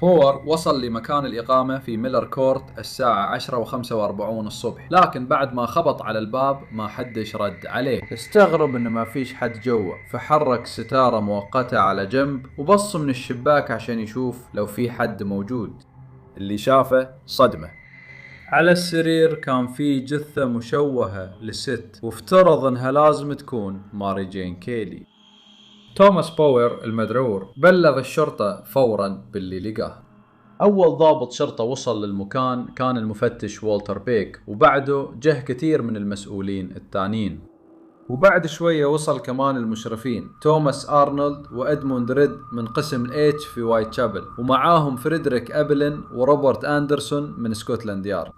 Speaker 2: بوور وصل لمكان الإقامة في ميلر كورت الساعة 10:45 الصبح، لكن بعد ما خبط على الباب ما حدش رد عليه. استغرب إنه ما فيش حد جوا، فحرك ستارة مؤقتة على جنب وبص من الشباك عشان يشوف لو في حد موجود. اللي شافه صدمة. على السرير كان في جثة مشوهة لست، وافترض انها لازم تكون ماري جين كيلي. توماس باور المدعور بلغ الشرطة فورا باللي لقاه. أول ضابط شرطة وصل للمكان كان المفتش والتر بيك، وبعده جه كثير من المسؤولين التانيين، وبعد شوية وصل كمان المشرفين توماس آرنولد وإدموند ريد من قسم الإيتش في وايت شابل، ومعاهم فريدريك أبلين وروبرت أندرسون من سكوتلاند يارد.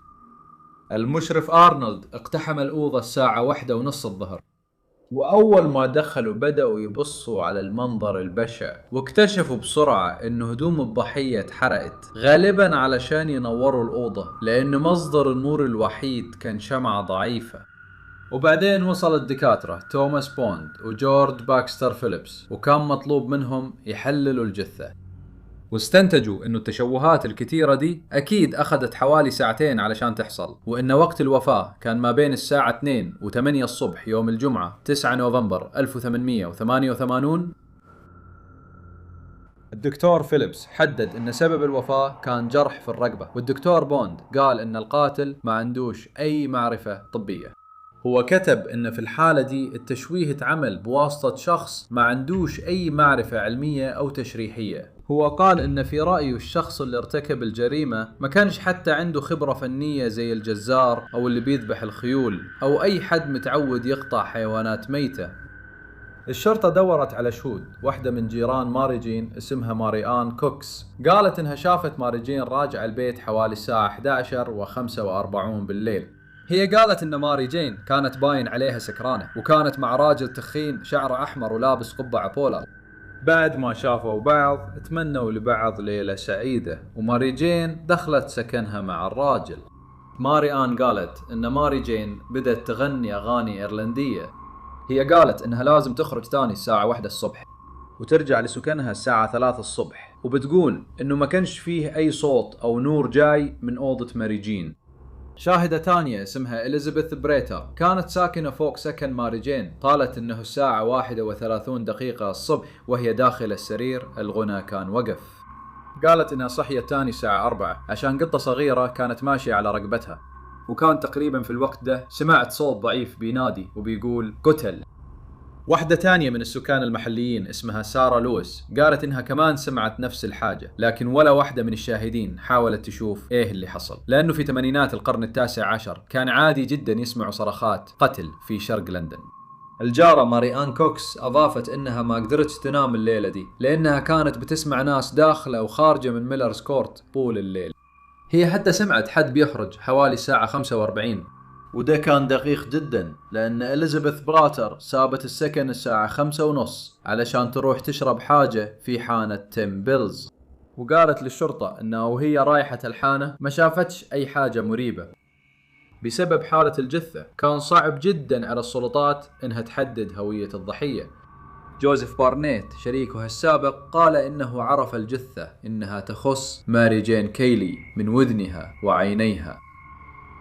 Speaker 2: المشرف آرنولد اقتحم الأوضة الساعة 1:30 الظهر، وأول ما دخلوا بدأوا يبصوا على المنظر البشع، واكتشفوا بسرعة إن هدوم الضحية اتحرقت، غالبا علشان ينوروا الأوضة لأن مصدر النور الوحيد كان شمعة ضعيفة. وبعدين وصل الدكاترة توماس بوند وجورج باكستر فيليبس، وكان مطلوب منهم يحللوا الجثة، واستنتجوا إنه التشوهات الكثيرة دي أكيد أخذت حوالي 2 ساعة علشان تحصل، وإن وقت الوفاة كان ما بين الساعة 2 و8 الصبح يوم الجمعة 9 نوفمبر 1888. الدكتور فيليبس حدد إن سبب الوفاة كان جرح في الرقبة، والدكتور بوند قال إن القاتل ما عندوش أي معرفة طبية. هو كتب إن في الحالة دي التشويه اتعمل بواسطة شخص ما عندوش أي معرفة علمية أو تشريحية. هو قال إن في رأيه الشخص اللي ارتكب الجريمة ما كانش حتى عنده خبرة فنية زي الجزار أو اللي بيذبح الخيول أو أي حد متعود يقطع حيوانات ميتة. الشرطة دورت على شهود. واحدة من جيران ماري جين اسمها ماري آن كوكس قالت إنها شافت ماري جين راجعة البيت حوالي الساعة 11:45 بالليل. هي قالت إن ماري جين كانت باين عليها سكرانة، وكانت مع راجل تخين شعره أحمر ولابس قبعة بولر. بعد ما شافوا بعض تمنوا لبعض ليلة سعيدة، وماري جين دخلت سكنها مع الراجل. ماري آن قالت إن ماري جين بدأت تغني أغاني إيرلندية. هي قالت إنها لازم تخرج تاني الساعة 1 الصبح وترجع لسكنها الساعة 3 الصبح، وبتقول إنه ما كانش فيه أي صوت أو نور جاي من أوضة ماري جين. شاهدة تانية اسمها إليزابيث بريتا كانت ساكنة فوق سكن ماري جين، قالت إنه الساعة 1:30 الصبح وهي داخل السرير الغنى كان وقف. قالت إنها صحيت تاني الساعة 4 عشان قطة صغيرة كانت ماشية على رقبتها، وكان تقريبا في الوقت ده سمعت صوت ضعيف بينادي وبيقول قتل. واحدة تانية من السكان المحليين اسمها سارة لويس قالت إنها كمان سمعت نفس الحاجة، لكن ولا واحدة من الشاهدين حاولت تشوف إيه اللي حصل، لأنه في 80s القرن ال19 كان عادي جدا يسمعوا صرخات قتل في شرق لندن. الجارة ماري آن كوكس أضافت إنها ما قدرتش تنام الليلة دي لأنها كانت بتسمع ناس داخلة وخارجة من ميلرز كورت طول الليل. هي حتى سمعت حد بيخرج حوالي الساعة 45، وده كان دقيق جدا لأن إليزابيث براتر سابت السكن الساعة 5:30 علشان تروح تشرب حاجة في حانة تيم بيلز، وقالت للشرطة إنها وهي رايحة الحانة ما شافتش أي حاجة مريبة. بسبب حالة الجثة كان صعب جدا على السلطات إنها تحدد هوية الضحية. جوزيف بارنيت شريكها السابق قال إنه عرف الجثة إنها تخص ماري جين كيلي من وذنها وعينيها،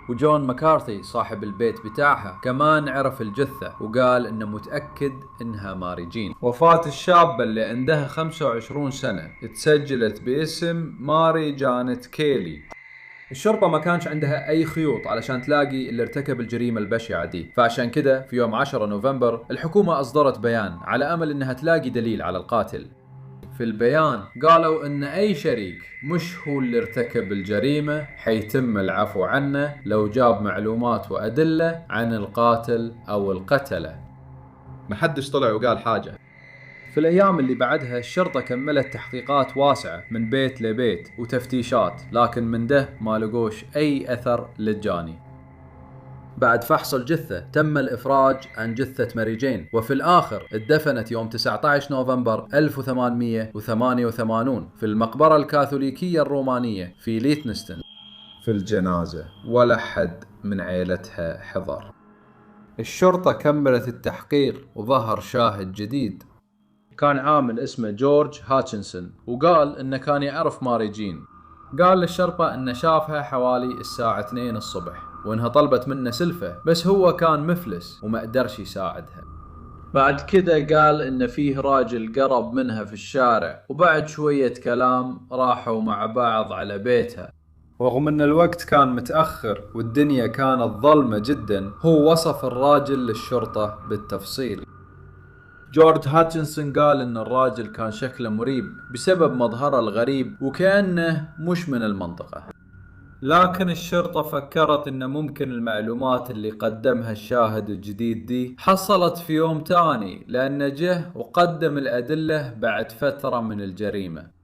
Speaker 2: وجون ماكارثي صاحب البيت بتاعها كمان عرف الجثة وقال إنه متأكد إنها ماري جين. وفاة الشابة اللي عندها 25 سنة اتسجلت باسم ماري جانت كيلي. الشرطة ما كانش عندها أي خيوط علشان تلاقي اللي ارتكب الجريمة البشعة دي، فعشان كده في يوم 10 نوفمبر الحكومة أصدرت بيان على أمل إنها تلاقي دليل على القاتل. في البيان قالوا إن أي شريك مش هو اللي ارتكب الجريمة حيتم العفو عنه لو جاب معلومات وأدلة عن القاتل أو القتلة. محدش طلع وقال حاجة. في الأيام اللي بعدها الشرطة كملت تحقيقات واسعة من بيت لبيت وتفتيشات، لكن من ده ما لقوش أي أثر للجاني. بعد فحص الجثة تم الإفراج عن جثة ماري جين، وفي الآخر اتدفنت يوم 19 نوفمبر 1888 في المقبرة الكاثوليكية الرومانية في ليثنستون. في الجنازة ولا حد من عائلتها حضر. الشرطة كملت التحقيق وظهر شاهد جديد كان عامل اسمه جورج هاتشنسون، وقال إنه كان يعرف ماري جين. قال للشرطة إنه شافها حوالي الساعة 2 الصبح وإنها طلبت منه سلفة، بس هو كان مفلس وما قدرش يساعدها. بعد كده قال إن فيه راجل قرب منها في الشارع، وبعد شوية كلام راحوا مع بعض على بيتها. رغم أن الوقت كان متأخر والدنيا كانت ظلمة جدا، هو وصف الراجل للشرطة بالتفصيل. جورج هاتشنسون قال أن الراجل كان شكله مريب بسبب مظهره الغريب وكأنه مش من المنطقة، لكن الشرطة فكرت أن ممكن المعلومات اللي قدمها الشاهد الجديد دي حصلت في يوم تاني، لأنه جه وقدم الأدلة بعد فترة من الجريمة.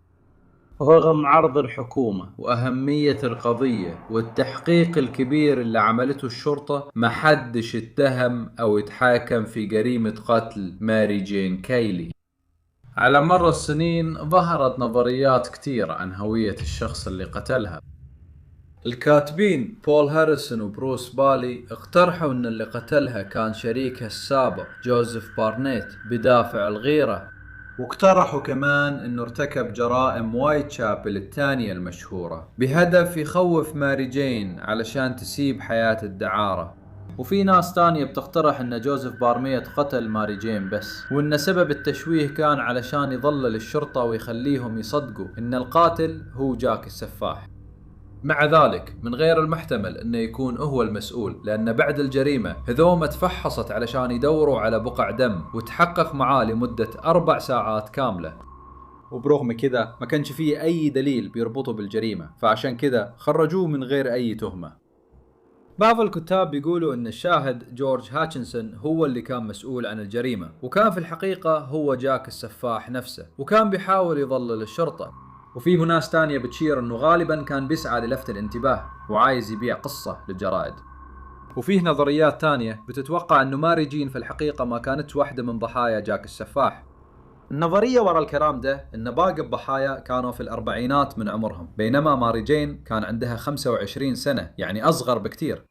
Speaker 2: رغم عرض الحكومة وأهمية القضية والتحقيق الكبير اللي عملته الشرطة، ما حدش اتهم أو اتحاكم في جريمة قتل ماري جين كايلي. على مر السنين ظهرت نظريات كتير عن هوية الشخص اللي قتلها. الكاتبين بول هاريسون وبروس بالي اقترحوا أن اللي قتلها كان شريكها السابق جوزيف بارنيت بدافع الغيرة، واقترحوا كمان انه ارتكب جرائم وايت شابل الثانية المشهورة بهدف يخوف ماري جين علشان تسيب حياة الدعارة. وفي ناس تانية بتقترح ان جوزيف بارنيت قتل ماري جين بس، وان سبب التشويه كان علشان يضلل الشرطة ويخليهم يصدقوا ان القاتل هو جاك السفاح. مع ذلك من غير المحتمل انه يكون هو المسؤول، لان بعد الجريمة هذوما تفحصت علشان يدوروا على بقع دم وتحقق معاه لمدة 4 ساعات كاملة، وبرغم كذا ما كانش فيه اي دليل بيربطه بالجريمة، فعشان كذا خرجوه من غير اي تهمة. بعض الكتاب بيقولوا ان الشاهد جورج هاتشنسون هو اللي كان مسؤول عن الجريمة، وكان في الحقيقة هو جاك السفاح نفسه، وكان بيحاول يضلل الشرطة. وفي ناس تانية بتشير انه غالبا كان بيسعى للفت الانتباه وعايز يبيع قصة للجرائد. وفيه نظريات تانية بتتوقع انه ماري جين في الحقيقة ما كانت واحدة من ضحايا جاك السفاح. النظرية ورا الكلام ده ان باقي الضحايا كانوا في الأربعينات من عمرهم، بينما ماري جين كان عندها 25 سنة، يعني أصغر بكتير.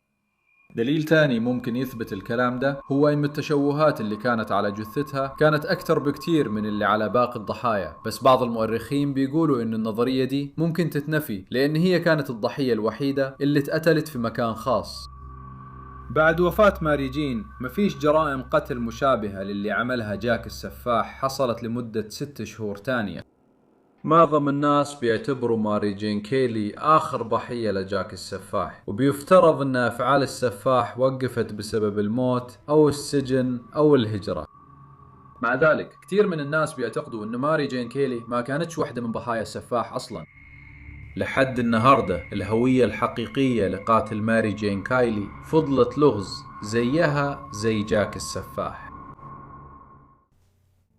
Speaker 2: دليل تاني ممكن يثبت الكلام ده هو ان التشوهات اللي كانت على جثتها كانت اكثر بكتير من اللي على باقي الضحايا، بس بعض المؤرخين بيقولوا ان النظرية دي ممكن تتنفي، لان هي كانت الضحية الوحيدة اللي اتقتلت في مكان خاص. بعد وفاة ماري جين مفيش جرائم قتل مشابهة للي عملها جاك السفاح حصلت لمدة 6 شهور تانية. معظم الناس بيعتبروا ماري جين كايلي آخر ضحية لجاك السفاح، وبيفترض أن أفعال السفاح وقفت بسبب الموت أو السجن أو الهجرة. مع ذلك كثير من الناس بيعتقدوا أن ماري جين كايلي ما كانتش واحدة من ضحايا السفاح أصلا. لحد النهاردة الهوية الحقيقية لقاتل ماري جين كايلي فضلت لغز زيها زي جاك السفاح.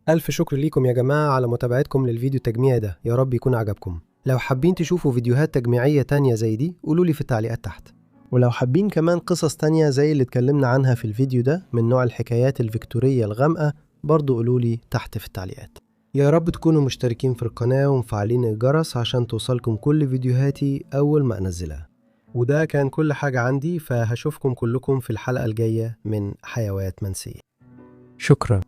Speaker 1: ألف شكر ليكم يا جماعة على متابعتكم للفيديو التجميعي ده، يا رب يكون عجبكم. لو حابين تشوفوا فيديوهات تجميعية تانية زي دي قولولي في التعليقات تحت، ولو حابين كمان قصص تانية زي اللي اتكلمنا عنها في الفيديو ده من نوع الحكايات الفيكتورية الغامقة برضو قولولي تحت في التعليقات. يا رب تكونوا مشتركين في القناة ومفعلين الجرس عشان توصلكم كل فيديوهاتي أول ما أنزلها. وده كان كل حاجة عندي، فهشوفكم كلكم في الحلقة الجاية من حيوات منسية. شكرا.